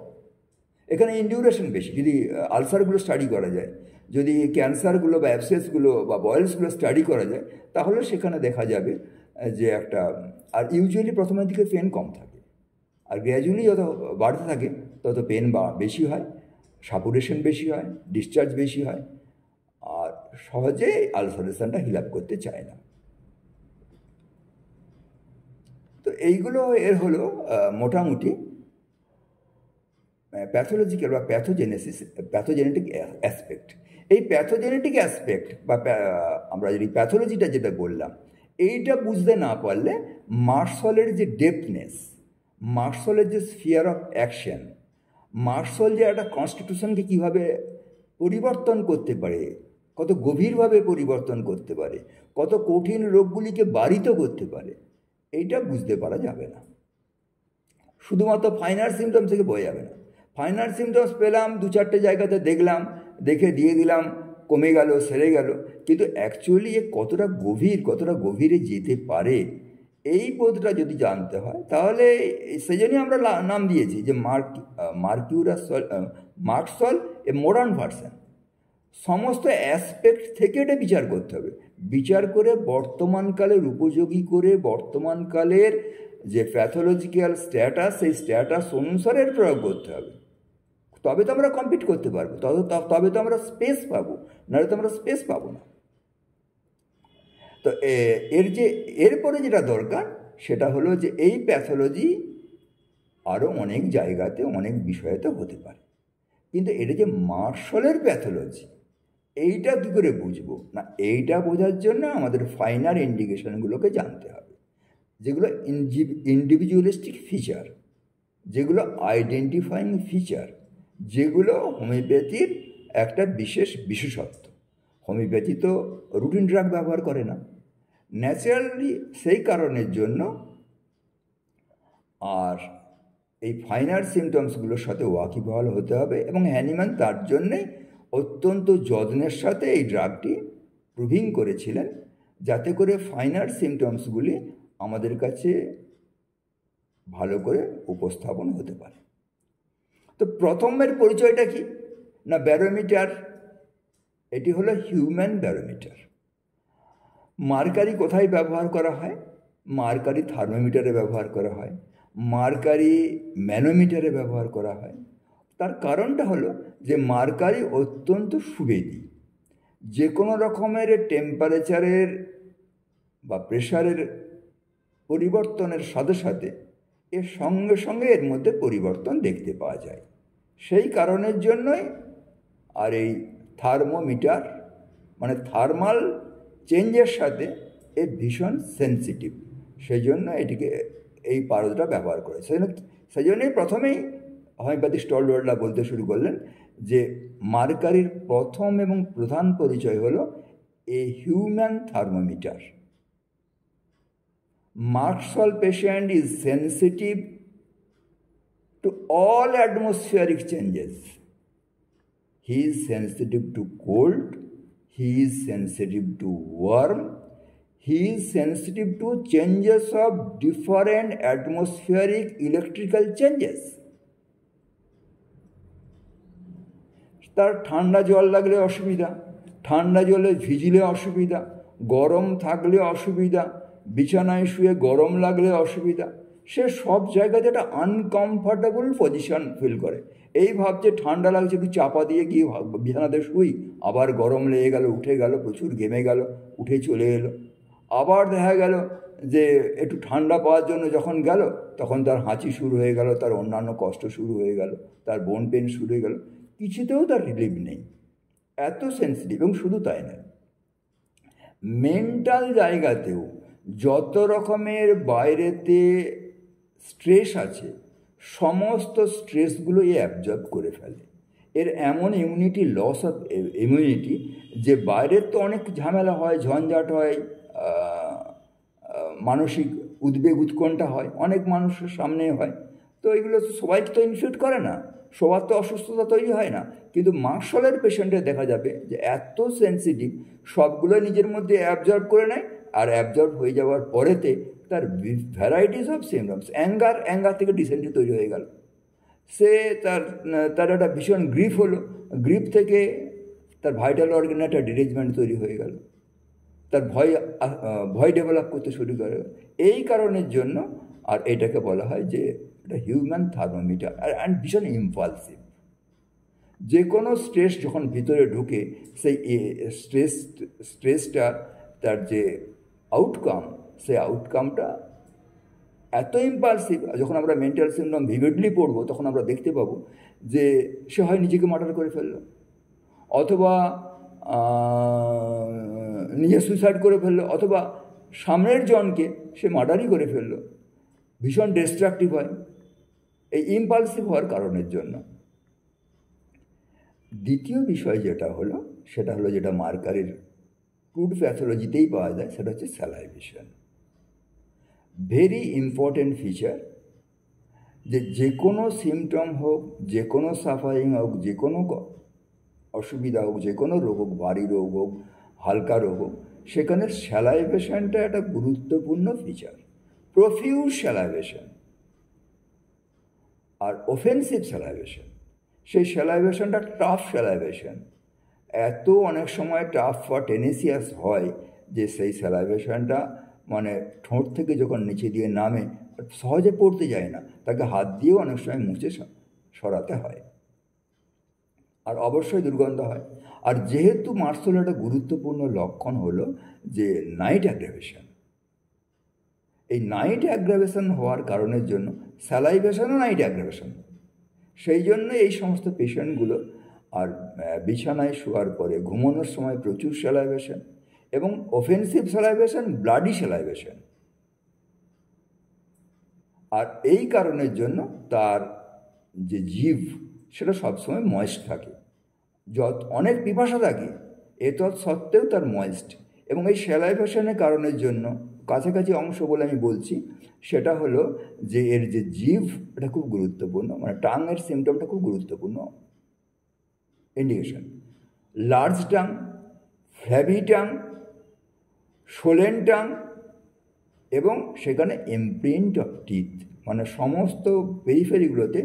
এখানে ইনডিউরেশন বেশি। যদি আলসারগুলো স্টাডি করা যায়, যদি ক্যান্সারগুলো বা অ্যাবসেসগুলো বা বয়েলসগুলো স্টাডি করা যায়, তাহলে সেখানে দেখা যাবে যে একটা, আর ইউজুয়ালি প্রথমের দিকে পেন কম থাকে, আর গ্র্যাজুয়ালি যত বাড়তে থাকে তত পেন বেশি হয়, সাপুরেশন বেশি হয়, ডিসচার্জ বেশি হয়, আর সহজে আলসারেশনটা হিল আপ করতে চায় না। তো এইগুলো এর হলো মোটামুটি প্যাথোলজিক্যাল বা প্যাথোজেনেটিক অ্যাসপেক্ট। এই প্যাথোজেনেটিক অ্যাসপেক্ট বা আমরা যদি প্যাথোলজিটা যেটা বললাম, এইটা বুঝতে না পারলে মার্শালের যে ডেপথনেস, মার্শালের যে স্ফিয়ার অফ অ্যাকশন, মার্শাল যে একটা কনস্টিটিউশনকে কীভাবে পরিবর্তন করতে পারে, কত গভীরভাবে পরিবর্তন করতে পারে, কত কঠিন রোগগুলিকে বারিত করতে পারে, এইটা বুঝতে পারা যাবে না। শুধুমাত্র ফাইনাল সিমটমস থেকে বোঝা যাবে না। ফাইনাল সিমটমস পেলাম, 2-4টে জায়গাতে দেখলাম, দেখে দিয়ে দিলাম, কমে গেল, সেরে গেল, কিন্তু অ্যাকচুয়ালি এ কতটা গভীরে যেতে পারে এই বোধটা যদি জানতে হয়, তাহলে সেই জন্যই আমরা নাম দিয়েছি যে মার্কসল এ মডার্ন ভার্সন। সমস্ত অ্যাসপেক্ট থেকে এটা বিচার করতে হবে, বিচার করে বর্তমানকালের উপযোগী করে বর্তমানকালের যে প্যাথোলজিক্যাল স্ট্যাটাস, সেই স্ট্যাটাস অনুসারে প্রয়োগ করতে হবে। তবে তো আমরা কমপ্লিট করতে পারবো, তবে তো আমরা স্পেস পাবো, নাহলে তো আমরা স্পেস পাবো না। তো এরপরে যেটা দরকার সেটা হলো যে এই প্যাথোলজি আরও অনেক জায়গাতে অনেক বিষয়েতে হতে পারে, কিন্তু এটা যে মার্শালের প্যাথোলজি, এইটা কী করে বুঝবো না? এইটা বোঝার জন্য আমাদের ফাইনাল ইন্ডিকেশনগুলোকে জানতে হবে, যেগুলো ইন্ডিভিজুয়ালিস্টিক ফিচার, যেগুলো আইডেন্টিফাইং ফিচার, যেগুলো হোমিওপ্যাথির একটা বিশেষত্ব। হোমিওপ্যাথি তো রুটিন ড্রাগ ব্যবহার করে না, ন্যাচারালি সেই কারণের জন্য। আর এই ফাইনাল সিমটমসগুলোর সাথে ওয়াকিবহাল হতে হবে, এবং হ্যানিম্যান তার জন্যেই অত্যন্ত যত্নের সাথে এই ড্রাগটি প্রুভিং করেছিলেন, যাতে করে ফাইনাল সিমটমসগুলি আমাদের কাছে ভালো করে উপস্থাপন হতে পারে। তো প্রথমের পরিচয়টা কি না? ব্যারোমিটার, এটি হলো হিউম্যান ব্যারোমিটার। মার্কারি কোথায় ব্যবহার করা হয়? মার্কারি থার্মোমিটারে ব্যবহার করা হয়, মার্কারি ম্যানোমিটারে ব্যবহার করা হয়। তার কারণটা হলো যে মার্কারি অত্যন্ত সুবেদী, যে কোনো রকমের টেম্পারেচারের বা প্রেশারের পরিবর্তনের সাথে সাথে এর সঙ্গে সঙ্গে এর মধ্যে পরিবর্তন দেখতে পাওয়া যায়। সেই কারণের জন্যই আর এই থার্মোমিটার মানে থার্মাল চেঞ্জের সাথে এ ভীষণ সেন্সিটিভ, সেই জন্য এটিকে এই পারদটা ব্যবহার করে। সেই জন্যই প্রথমেই হোমিওপ্যাথি স্টলওয়ার্ডরা বলতে শুরু করলেন যে মার্কারির প্রথম এবং প্রধান পরিচয় হলো a human thermometer. Marksall patient is sensitive to all atmospheric changes. He is sensitive to cold, he is sensitive to warm, he is sensitive to changes of different atmospheric electrical changes. তার ঠান্ডা জল লাগলে অসুবিধা, ঠান্ডা জলে ভিজলে অসুবিধা, গরম থাকলে অসুবিধা, বিছানায় শুয়ে গরম লাগলে অসুবিধা, সে সব জায়গাতে একটা আনকমফর্টেবল পজিশন ফিল করে। এই ভাবছে ঠান্ডা লাগছে, একটু চাপা দিয়ে গিয়ে বিছানাতে শুই, আবার গরম লেগে গেল, উঠে গেল, প্রচুর ঘেমে গেল, উঠে চলে এলো। আবার দেখা গেল যে একটু ঠান্ডা পাওয়ার জন্য যখন গেল, তখন তার হাঁচি শুরু হয়ে গেল, তার অন্যান্য কষ্ট শুরু হয়ে গেল, তার বোন পেন শুরু হয়ে গেল, কিছুতেও তার রিলিফ নেই, এত সেন্সিটিভ। এবং শুধু তাই নয়, মেন্টাল জায়গাতেও যত রকমের বাইরেতে স্ট্রেস আছে, সমস্ত স্ট্রেসগুলো এ অ্যাবজর্ব করে ফেলে। এর এমন ইমিউনিটি, লস অফ ইমিউনিটি, যে বাইরের তো অনেক ঝামেলা হয়, ঝঞ্ঝাট হয়, মানসিক উদ্বেগ উৎকণ্ঠা হয়, অনেক মানুষের সামনে হয়। তো এগুলো সবাইকে তো ইনফেক্ট করে না, সবার তো অসুস্থতা তৈরি হয় না, কিন্তু মার্শালের পেশেন্টে দেখা যাবে যে এত সেন্সিটিভ, সবগুলো নিজের মধ্যে অ্যাবজর্ব করে নেয়, আর অ্যাবজর্ব হয়ে যাওয়ার পরেতে তার ভ্যারাইটিস অফ সিমটমস, অ্যাঙ্গার থেকে ডিসেন্ট্রি তৈরি হয়ে গেল, সে তার একটা ভীষণ গ্রিফ হলো, গ্রিফ থেকে তার ভাইটাল অর্গানে একটা ডিরেজমেন্ট তৈরি হয়ে গেল, তার ভয় ডেভেলপ করতে শুরু করে। এই কারণের জন্য আর এটাকে বলা হয় যে এটা হিউম্যান থার্মোমিটার, আর ভীষণ ইম্পালসিভ। যে কোনো স্ট্রেস যখন ভিতরে ঢুকে, সেই স্ট্রেসটা তার যে আউটকাম, সেই আউটকামটা এত ইম্পালসিভ। যখন আমরা মেন্টাল সিমটম ভিভিডলি পড়বো, তখন আমরা দেখতে পাবো যে সে হয় নিজেকে মার্ডার করে ফেললো, অথবা নিজে সুইসাইড করে ফেললো, অথবা সামনের জনকে সে মার্ডারই করে ফেললো। ভীষণ ডিস্ট্রাকটিভ হয় এই ইম্পালসিভ হওয়ার কারণের জন্য। দ্বিতীয় বিষয় যেটা হলো সেটা হলো যেটা মার্কারের ক্রুড প্যাথোলজিতেই পাওয়া যায়, সেটা হচ্ছে স্যালাইভেশন। ভেরি ইম্পর্টেন্ট ফিচার, যে কোনো সিমটম হোক, যে কোনো সাফারিং হোক, যে কোনো অসুবিধা হোক, যে কোনো রোগ হোক, ভারী রোগ হোক, হালকা রোগ হোক, সেখানে স্যালাইভেশনটা একটা গুরুত্বপূর্ণ ফিচার। প্রফিউজ স্যালাইভেশন আর অফেন্সিভ স্যালাইভেশন, সেই স্যালাইভেশনটা টাফ স্যালাইভেশন, এত অনেক সময় টাফ বা টেনিসিয়াস হয় যে সেই স্যালাইভেশনটা মানে ঠোঁট থেকে যখন নিচে দিয়ে নামে সহজে পড়তে যায় না, তাকে হাত দিয়েও অনেক সময় মুছে সরাতে হয়, আর অবশ্যই দুর্গন্ধ হয়। আর যেহেতু মার্সেল একটা গুরুত্বপূর্ণ লক্ষণ হলো যে নাইট অ্যাগ্রাভেশন, এই নাইট অ্যাগ্রাভেশন হওয়ার কারণের জন্য স্যালাইভেশনও নাইট অ্যাগ্রাভেশন, সেই জন্য এই সমস্ত পেশেন্টগুলো আর বিছানায় শোয়ার পরে ঘুমানোর সময় প্রচুর স্যালাইভেশন এবং অফেন্সিভ স্যালাইভেশন, ব্লাডি স্যালাইভেশন। আর এই কারণের জন্য তার যে জিভ সেটা সবসময় ময়েস্ট থাকে, অনেক পিপাসা থাকে, সত্ত্বেও তার ময়েস্ট। এবং এই স্যালাইভেশনের কারণের জন্য কাছাকাছি অংশ বলে আমি বলছি, সেটা হলো যে এর যে জিভ এটা খুব গুরুত্বপূর্ণ, মানে টাংয়ের সিমটমটা খুব গুরুত্বপূর্ণ indication. Large tongue, flabby tongue, swollen tongue, এবং সেখানে ইমপ্রিন্ট অফ টিথ, মানে সমস্ত পেরিফেরিগুলোতে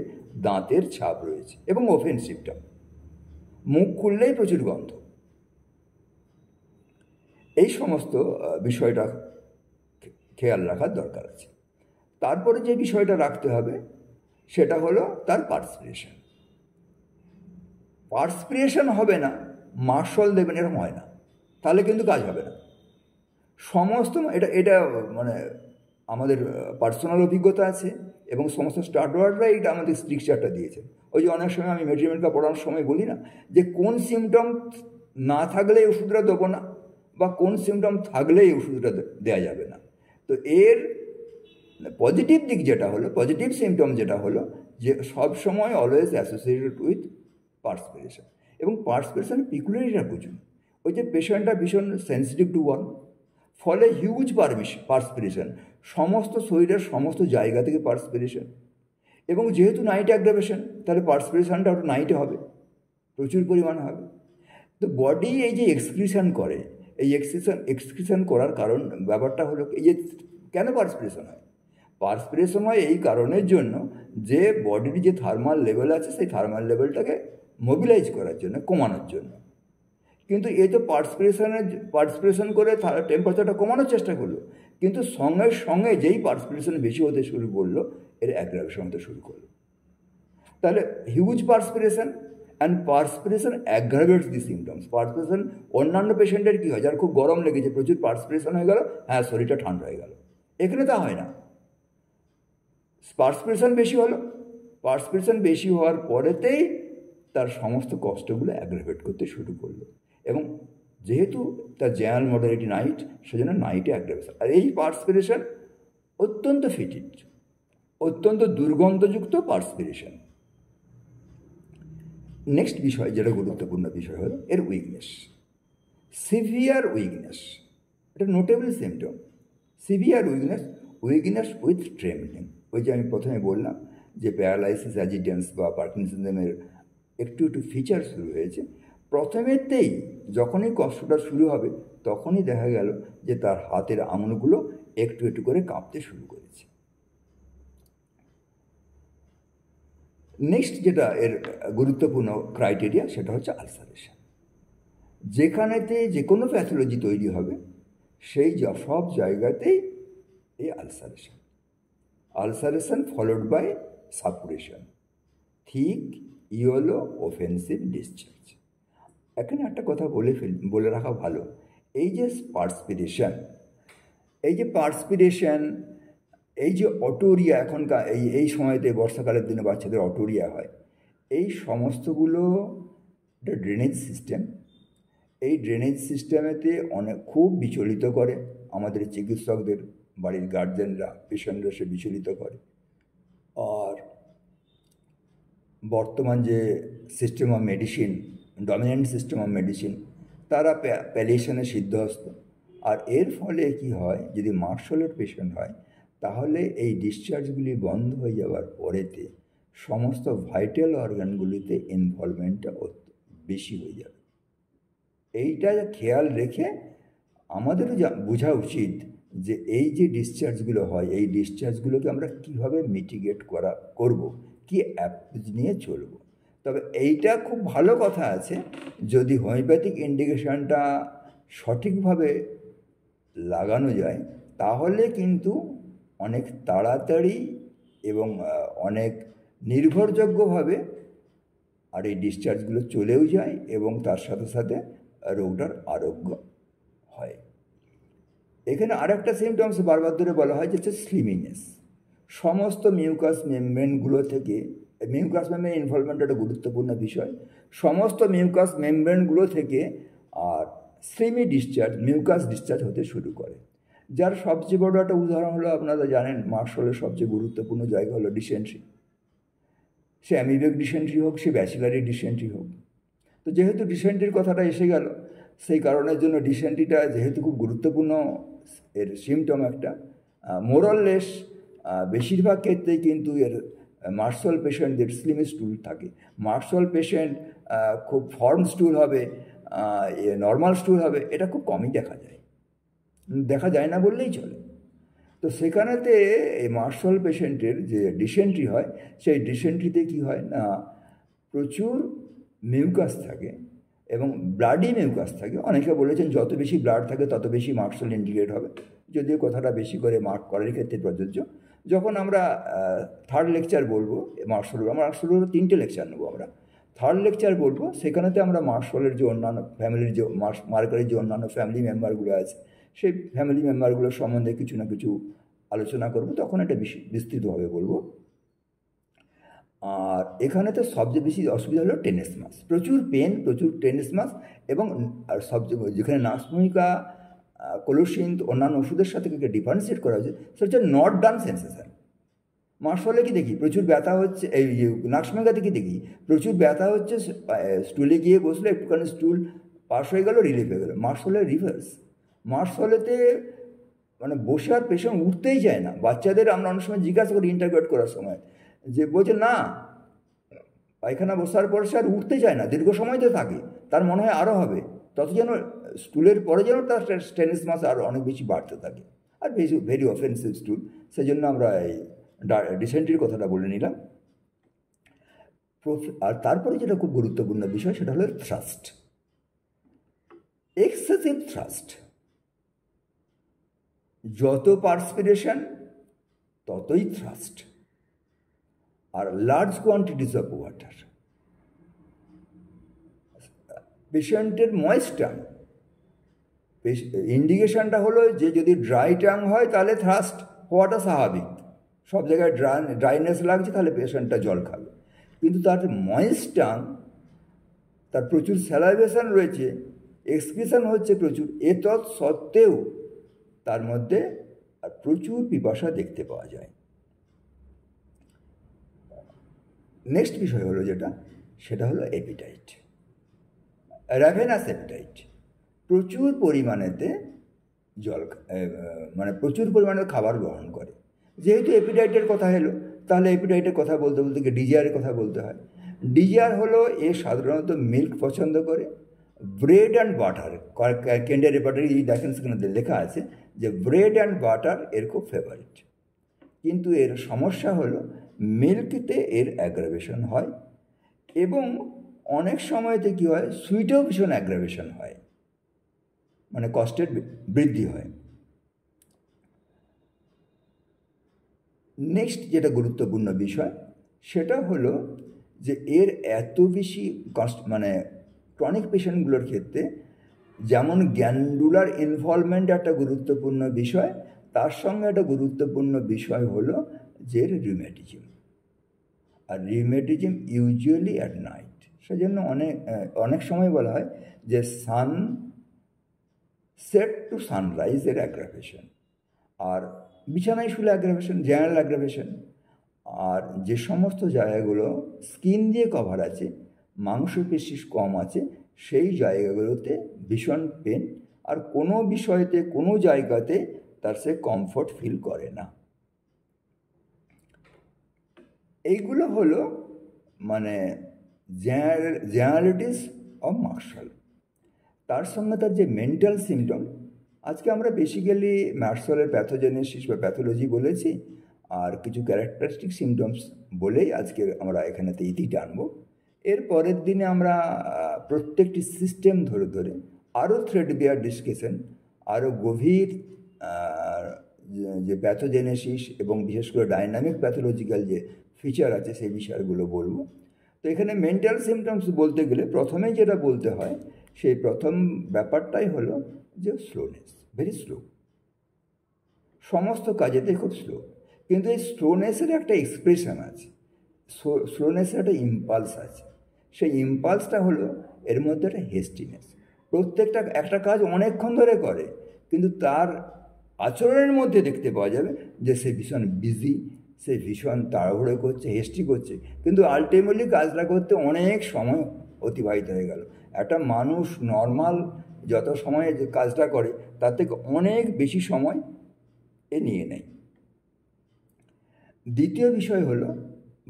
দাঁতের ছাপ রয়েছে, এবং অফেন্সিভ টাং, মুখ খুললেই প্রচুর গন্ধ। এই সমস্ত বিষয়টা খেয়াল রাখার দরকার আছে। তারপরে যে বিষয়টা রাখতে হবে সেটা হলো তার পার্সপিরেশন। পার্সপিরেশন হবে না, মার্শাল দেবেন, এরকম হয় না, তাহলে কিন্তু কাজ হবে না। সমস্ত এটা মানে আমাদের পার্সোনাল অভিজ্ঞতা আছে, এবং সমস্ত স্টার্টওয়ার্ডরা এটা আমাদের স্ট্রিকচারটা দিয়েছে। ওই যে অনেক সময় আমি মেডিকেল পড়ানোর সময় বলি না যে কোন সিমটম না থাকলে এই ওষুধটা দেবো না, বা কোন সিমটম থাকলে এই ওষুধটা দেওয়া যাবে না। তো এর পজিটিভ দিক যেটা হলো, পজিটিভ সিমটম যেটা হলো যে সবসময় অলওয়েজ অ্যাসোসিয়েটেড উইথ পার্সপিরেশন, এবং পার্সপিরেশনের পিকুলারিটিটা বুঝুন। ওই যে পেশেন্টটা ভীষণ সেন্সিটিভ টু ওয়ার্ম, ফলে হিউজ পার্সপিরেশন, সমস্ত শরীরের সমস্ত জায়গা থেকে পার্সপিরেশন, এবং যেহেতু নাইট অ্যাগ্রাভেশন তাহলে পার্সপিরেশনটা ওটা নাইটে হবে, প্রচুর পরিমাণে হবে। তো বডি এই যে এক্সক্রিশন করে, এই এক্সক্রিশন করার কারণ ব্যাপারটা হলো এই যে কেন পার্সপিরেশন হয়। পার্সপিরেশন হয় এই কারণের জন্য যে বডির যে থার্মাল লেভেল আছে সেই থার্মাল লেভেলটাকে মোবিলাইজ করার জন্য, কমানোর জন্য। কিন্তু এ তো পার্সপিরেশন করে টেম্পারেচারটা কমানোর চেষ্টা করলো, কিন্তু সঙ্গে সঙ্গে যেই পার্সপিরেশন বেশি হতে শুরু করলো এর অ্যাগ্রাভেশন হতে শুরু করলো। তাহলে huge perspiration and perspiration aggravates the symptoms. Perspiration অন্যান্য পেশেন্টের কী হয়, যার খুব গরম লেগেছে, প্রচুর পার্সপিরেশন হয়ে গেল, হ্যাঁ শরীরটা ঠান্ডা হয়ে গেল, এখানে তা হয় না। পার্সপিরেশন বেশি হলো, পার্সপিরেশন বেশি হওয়ার পরেতেই তার সমস্ত কষ্টগুলো অ্যাগ্রাভেট করতে শুরু করলো, এবং যেহেতু তার জেনারেল মডালিটি নাইট, সেজন্য নাইটে অ্যাগ্রাভেশন। আর এই পার্সপিরেশন অত্যন্ত ফিটিড, অত্যন্ত দুর্গন্ধযুক্ত পার্সপিরেশন। নেক্সট বিষয় যেটা গুরুত্বপূর্ণ বিষয় হলো এর উইকনেস, সিভিয়ার উইকনেস। এটা notable symptom, severe weakness with trembling. ওই যে আমি প্রথমে বললাম যে প্যারালাইসিস, অ্যাজিটেন্স বা পার্কিনসনিজমের একটু একটু ফিচার শুরু হয়েছে। প্রথমেতেই যখনই কষ্টটা শুরু হবে তখনই দেখা গেল যে তার হাতের আঙুলগুলো একটু একটু করে কাঁপতে শুরু করেছে। নেক্সট যেটা এর গুরুত্বপূর্ণ ক্রাইটেরিয়া সেটা হচ্ছে আলসারেশন। যেখানেতে যে কোনো প্যাথোলজি তৈরি হবে সেই সব জায়গাতেই এই ulceration followed by suppuration, thick yellow offensive discharge. এখানে একটা কথা বলে রাখা ভালো, এই যে পার্সপিরেশন, এই যে অটোরিয়া, এখনকার এই সময়তে বর্ষাকালের দিনে বাচ্চাদের অটোরিয়া হয়, এই সমস্তগুলো একটা ড্রেনেজ সিস্টেম। এই ড্রেনেজ সিস্টেমেতে খুব বিচলিত করে আমাদের চিকিৎসকদের, বাড়ির গার্জেনরা, পেশেন্টরা সে বিচলিত করে। আর বর্তমান যে system of medicine, dominant system of medicine, তারা প্যালিয়েশনে সিদ্ধহস্ত। আর এর ফলে কি হয়, যদি মার্শালের পেশেন্ট হয় তাহলে এই ডিসচার্জগুলি বন্ধ হয়ে যাওয়ার পরেতে সমস্ত ভাইটাল অর্গানগুলিতে ইনভলভমেন্টটা বেশি হয়ে যাবে। এইটা খেয়াল রেখে আমাদেরও বোঝা উচিত যে এই যে ডিসচার্জগুলো হয়, এই ডিসচার্জগুলোকে আমরা কীভাবে মিটিগেট করব, কি অ্যাপ্রোচ নিয়ে চলব। তবে এইটা খুব ভালো কথা আছে, যদি হোমিওপ্যাথিক ইন্ডিকেশনটা সঠিকভাবে লাগানো যায় তাহলে কিন্তু অনেক তাড়াতাড়ি এবং অনেক নির্ভরযোগ্যভাবে আর এই ডিসচার্জগুলো চলেও যায় এবং তার সাথে সাথে রোগটার আরোগ্য হয়। এখানে আরেকটা সিমটমস বারবার ধরে বলা হয় যে হচ্ছে স্লিমিনেস। সমস্ত মিউকাস মেমব্রেনগুলো থেকে, মিউকাস মেমব্রেন ইনভলভমেন্ট একটা গুরুত্বপূর্ণ বিষয়, সমস্ত মিউকাস মেমব্রেনগুলো থেকে আর স্লিমি ডিসচার্জ, মিউকাস ডিসচার্জ হতে শুরু করে। যার সবচেয়ে বড় একটা উদাহরণ হলো, আপনারা জানেন মার্শালের সবচেয়ে গুরুত্বপূর্ণ জায়গা হলো ডিসেন্ট্রি। সে অ্যামিবিক ডিসেন্ট্রি হোক, সে ব্যাচিলারি ডিসেন্ট্রি হোক। তো যেহেতু ডিসেন্ট্রির কথাটা এসে গেল, সেই কারণের জন্য ডিসেন্ট্রিটা যেহেতু খুব গুরুত্বপূর্ণ এর সিমটম একটা, মোরললেস বেশিরভাগ ক্ষেত্রেই কিন্তু এর মার্শাল পেশেন্টদের স্লিম স্টুল থাকে। মার্শাল পেশেন্ট খুব ফর্ম স্টুল হবে, নর্মাল স্টুল হবে, এটা খুব কমই দেখা যায় না বললেই চলে। তো সেখানেতে এই মার্শাল পেশেন্টের যে ডিসেন্ট্রি হয়, সেই ডিসেন্ট্রিতে কি হয় না, প্রচুর মিউকাস থাকে এবং ব্লাডি মিউকাস থাকে। অনেকে বলেছেন যত বেশি ব্লাড থাকে তত বেশি মার্শাল ইন্ডিকেট হবে, যদিও কথাটা বেশি করে মার্ক করার ক্ষেত্রে প্রযোজ্য। যখন আমরা থার্ড লেকচার বলবো মার্শালের, আমরা মার্শালের 3টে লেকচার নেবো, আমরা থার্ড লেকচার বলবো, সেখানেতে আমরা মার্শালের যে অন্যান্য ফ্যামিলির যে মার্কারের যে অন্যান্য ফ্যামিলি মেম্বারগুলো আছে সেই ফ্যামিলি মেম্বারগুলোর সম্বন্ধে কিছু না কিছু আলোচনা করব, তখন এটা বিস্তৃতভাবে বলবো। আর এখানেতে সবচেয়ে বেশি অসুবিধা হলো টেনেসমাস, প্রচুর পেন, প্রচুর টেনেসমাস, এবং আর সবচেয়ে যেখানে নাক্সভূমিকা, কোলোসিন্থ অন্যান্য ওষুধের সাথে ডিফারেন্সিয়েট করা হয়েছে সেটা হচ্ছে নট ডান সেন্সেশন। মার্শালে কি দেখি প্রচুর ব্যথা হচ্ছে, এই নাক্সভূমিকাতে কি দেখি প্রচুর ব্যথা হচ্ছে, স্টুলে গিয়ে বসলে একটুখানি স্টুল পাস হয়ে গেল, রিলিফ হয়ে গেল। মার্শালের রিভার্স, মার্শালেতে মানে বসে আর পেশেন্ট উঠতেই চায় না। বাচ্চাদের আমরা অনেক সময় জিজ্ঞাসা করি ইন্টারভিউ করার সময়, যে বলছে না পায়খানা বসার পর সে আর উঠতে চায় না, দীর্ঘ সময় তো থাকে, তার মনে হয় আরও হবে, তত যেন স্টুলের পরে যেন তার টেনেসমাস আরও অনেক বেশি বাড়তে থাকে, আর ভেরি অফেন্সিভ স্টুল। সেই জন্য আমরা এই ডিসেন্ট্রির কথাটা বলে নিলাম। আর তারপরে যেটা খুব গুরুত্বপূর্ণ বিষয় সেটা হলো থ্রাস্ট, এক্সেসিভ থ্রাস্ট। যত পার্সপিরেশন ততই থ্রাস্ট, আর লার্জ কোয়ান্টিটিস অফ ওয়াটার। পেশেন্টের ময়েস্ট টাং, ইন্ডিকেশনটা হলো যে যদি ড্রাই টাং হয় তাহলে থ্রাস্ট হওয়াটা স্বাভাবিক, সব জায়গায় ড্রাইনেস লাগছে তাহলে পেশেন্টটা জল খাবে। কিন্তু তার ময়েস্ট টাং, তার প্রচুর স্যালাইভেশন রয়েছে, এক্সক্রিশন হচ্ছে প্রচুর, এতৎ সত্ত্বেও তার মধ্যে আর প্রচুর পিপাসা দেখতে পাওয়া যায়। নেক্সট বিষয় হলো যেটা, সেটা হলো অ্যাপিটাইট, র্যাভেনাস অ্যাপিটাইট। প্রচুর পরিমাণেতে মানে প্রচুর পরিমাণে খাবার গ্রহণ করে। যেহেতু অ্যাপিটাইটের কথা এলো, তাহলে অ্যাপিটাইটের কথা বলতে বলতে ডিজায়ারের কথা বলতে হয়। ডিজায়ার হলো এ সাধারণত মিল্ক পছন্দ করে, ব্রেড অ্যান্ড বাটার, কেন্ডার বাটার দেখেন সেখানে লেখা আছে যে ব্রেড অ্যান্ড বাটার এর খুব ফেভারিট। কিন্তু এর সমস্যা হলো মিল্কতে এর অ্যাগ্রাভেশন হয়, এবং অনেক সময়তে কী হয়, সুইটেও ভীষণ অ্যাগ্রাভেশন হয়, মানে কষ্টের বৃদ্ধি হয়। নেক্সট যেটা গুরুত্বপূর্ণ বিষয় সেটা হলো যে এর এত বেশি মানে ক্রনিক পেশেন্টগুলোর ক্ষেত্রে যেমন গ্যান্ডুলার ইনভলভমেন্ট একটা গুরুত্বপূর্ণ বিষয়, তার সঙ্গে একটা গুরুত্বপূর্ণ বিষয় হলো যে রিউমেটিজম। আর রিউমেটিজম ইউজুয়ালি অ্যাট নাইট, সেজন্য অনেক সময় বলা হয় যে সানসেট টু সানরাইজের অ্যাগ্রাভেশন, আর বিছানায় শুলে অ্যাগ্রাভেশন, জেনারেল অ্যাগ্রাভেশন। আর যে সমস্ত জায়গাগুলো স্কিন দিয়ে কভার আছে, মাংসপেশি কম আছে, সেই জায়গাগুলোতে ভীষণ পেন, আর কোনো বিষয়তে কোনো জায়গাতে তার সে কমফোর্ট ফিল করে না। এইগুলো হলো মানে জেনারেলিটিস অফ মার্শাল। তার সঙ্গে তার যে মেন্টাল সিমটম, আজকে আমরা বেসিক্যালি মার্শালের প্যাথোজেনেসিস বা প্যাথোলজি বলেছি, আর কিছু ক্যারেক্টারিস্টিক সিমটমস বলেই আজকে আমরা এখানেতে ইতি টানবো। এর পরের দিনে আমরা প্রত্যেকটি সিস্টেম ধরে ধরে আরও থ্রেড বেয়ার ডিসকাশন, আরও গভীর যে প্যাথোজেনেসিস এবং বিশেষ করে ডাইনামিক প্যাথোলজিক্যাল যে ফিচার আছে সেই বিষয়গুলো বলবো। তো এখানে মেন্টাল সিমটমস বলতে গেলে প্রথমেই যেটা বলতে হয়, সেই প্রথম ব্যাপারটাই হলো যে স্লোনেস, ভেরি স্লো, সমস্ত কাজেতে খুব স্লো। কিন্তু এই স্লোনেসের একটা এক্সপ্রেশন আছে, স্লোনেসের একটা ইম্পালস আছে। সেই ইম্পালসটা হলো এর মধ্যে একটা হেস্টিনেস। প্রত্যেকটা একটা কাজ অনেকক্ষণ ধরে করে, কিন্তু তার আচরণের মধ্যে দেখতে পাওয়া যাবে যে সে ভীষণ বিজি, সে ভীষণ তাড়াহুড়ো করছে, হেস্টি করছে, কিন্তু আলটিমেটলি কাজটা করতে অনেক সময় অতিবাহিত হয়ে গেল। একটা মানুষ নর্মাল যত সময়ে যে কাজটা করে তার থেকে অনেক বেশি সময় এ নিয়ে নেয়। দ্বিতীয় বিষয় হলো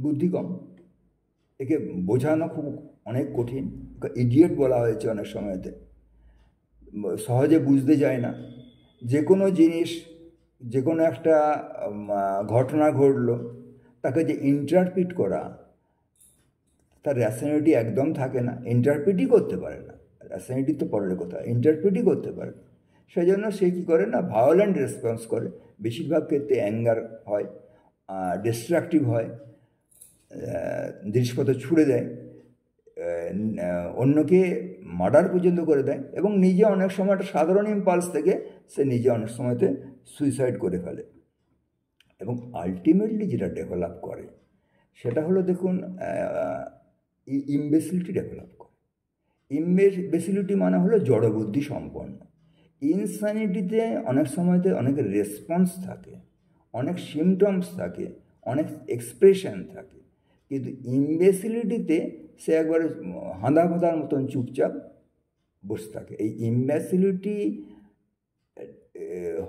বুদ্ধি কম। একে বোঝানো খুব অনেক কঠিন, ইডিয়েট বলা হয়েছে অনেক সময়তে, সহজে বুঝতে যায় না। যে কোনো জিনিস, যে কোনো একটা ঘটনা ঘটলো, তাকে যে ইন্টারপ্রিট করা, তার র্যাশনালিটি একদম থাকে না, ইন্টারপ্রিটই করতে পারে না। র্যাশনালিটি তো পরের কথা, ইন্টারপ্রিটই করতে পারে না। সেই জন্য সে কী করে না, ভায়োলেন্ট রেসপন্স করে। বেশিরভাগ ক্ষেত্রে অ্যাঙ্গার হয়, ডিস্ট্রাকটিভ হয়, জিনিসপত্র ছুড়ে দেয়, অন্যকে মার্ডার পর্যন্ত করে দেয়, এবং নিজে অনেক সময় একটা সাধারণ ইম্পালস থেকে সে নিজে অনেক সময়তে সুইসাইড করে ফেলে। এবং আলটিমেটলি যেটা ডেভেলপ করে সেটা হলো, দেখুন, ইমবেসিলিটি ডেভেলপ করে। ইমবেসিলিটি মানে হলো জড়বুদ্ধি সম্পন্ন। ইনসানিটিতে অনেক সময়তে অনেক রেসপন্স থাকে, অনেক সিমটমস থাকে, অনেক এক্সপ্রেশন থাকে, কিন্তু ইমবেসিলিটিতে সে একবারে হাঁদা ভাঁদার মতন চুপচাপ বসে থাকে। এই ইমবেসিলিটি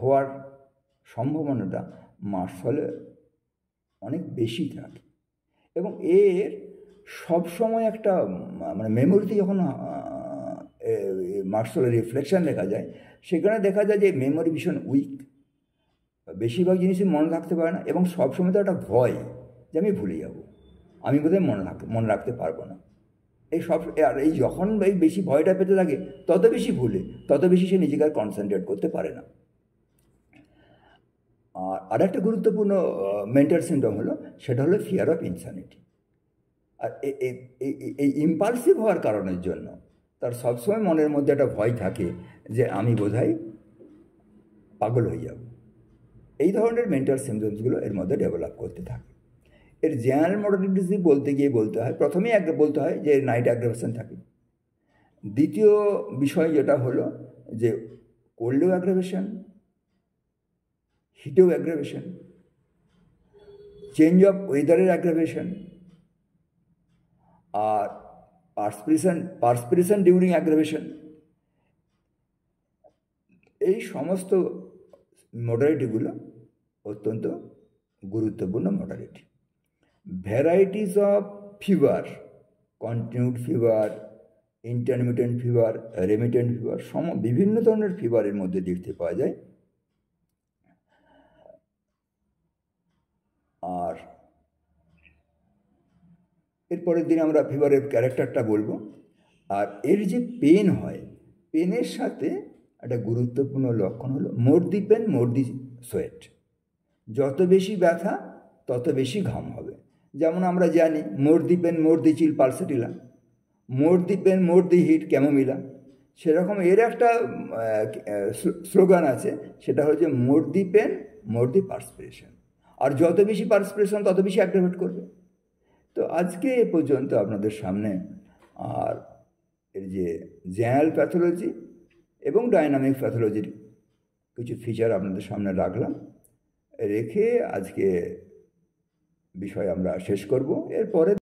হওয়ার সম্ভাবনাটা মার্শালে অনেক বেশি থাকে, এবং এর সবসময় একটা মানে মেমোরিতে যখন মার্শালের রিফ্লেকশন দেখা যায়, সেখানে দেখা যায় যে মেমোরি ভীষণ উইক, বেশিরভাগ জিনিসই মনে রাখতে পারে না, এবং সবসময় তো একটা ভয় যে আমি ভুলে যাব, আমি বোধহয় মনে রাখতে পারবো না। এই সব, আর এই যখন এই বেশি ভয়টা পেতে থাকে তত বেশি ভুলে, তত বেশি সে নিজেকে আর কনসেন্ট্রেট করতে পারে না। আর একটা গুরুত্বপূর্ণ মেন্টাল সিমটম হলো, সেটা হলো ফিয়ার অফ ইনসানিটি। আর এই ইম্পালসিভ হওয়ার কারণের জন্য তার সবসময় মনের মধ্যে একটা ভয় থাকে যে আমি বোধহয় পাগল হয়ে যাব। এই ধরনের মেন্টাল সিমটমসগুলো এর মধ্যে ডেভেলপ করতে থাকে। এর জেনারেল মডালিটিস বলতে গিয়ে বলতে হয়, প্রথমেই বলতে হয় যে নাইট অ্যাগ্রাভেশন থাকে। দ্বিতীয় বিষয় যেটা হলো যে কোল্ডেও অ্যাগ্রাভেশন, হিটেও অ্যাগ্রাভেশন, চেঞ্জ অফ ওয়েদারের অ্যাগ্রাভেশন, আর পার্সপিরেশন ডিউরিং অ্যাগ্রাভেশন। এই সমস্ত মডালিটিগুলো অত্যন্ত গুরুত্বপূর্ণ modality. Varieties of fever, continued fever, intermittent fever, remittent fever, বিভিন্ন ধরনের ফিভারের মধ্যে দেখতে পাওয়া যায়। আর এরপরের দিন আমরা ফিভারের ক্যারেক্টারটা বলবো। আর এর যে পেন হয়, পেনের সাথে একটা গুরুত্বপূর্ণ লক্ষণ হলো মোর the pain more the sweat. যত বেশি ব্যথা তত বেশি ঘাম হবে। যেমন আমরা জানি more the pain more the chill pulsatilla, more the pain more the heat chamomilla. সেরকম এর একটা স্লোগান আছে, সেটা হচ্ছে মোর the pain more the perspiration. আর যত বেশি পার্সপিরেশন তত বেশি অ্যাগ্রাভেট করবে। তো আজকে এ পর্যন্ত আপনাদের সামনে আর এর যে জেনারেল প্যাথোলজি এবং ডাইনামিক প্যাথোলজির কিছু ফিচার আপনাদের সামনে রাখলাম, রেখে আজকে বিষয় আমরা শেষ করব। এরপরে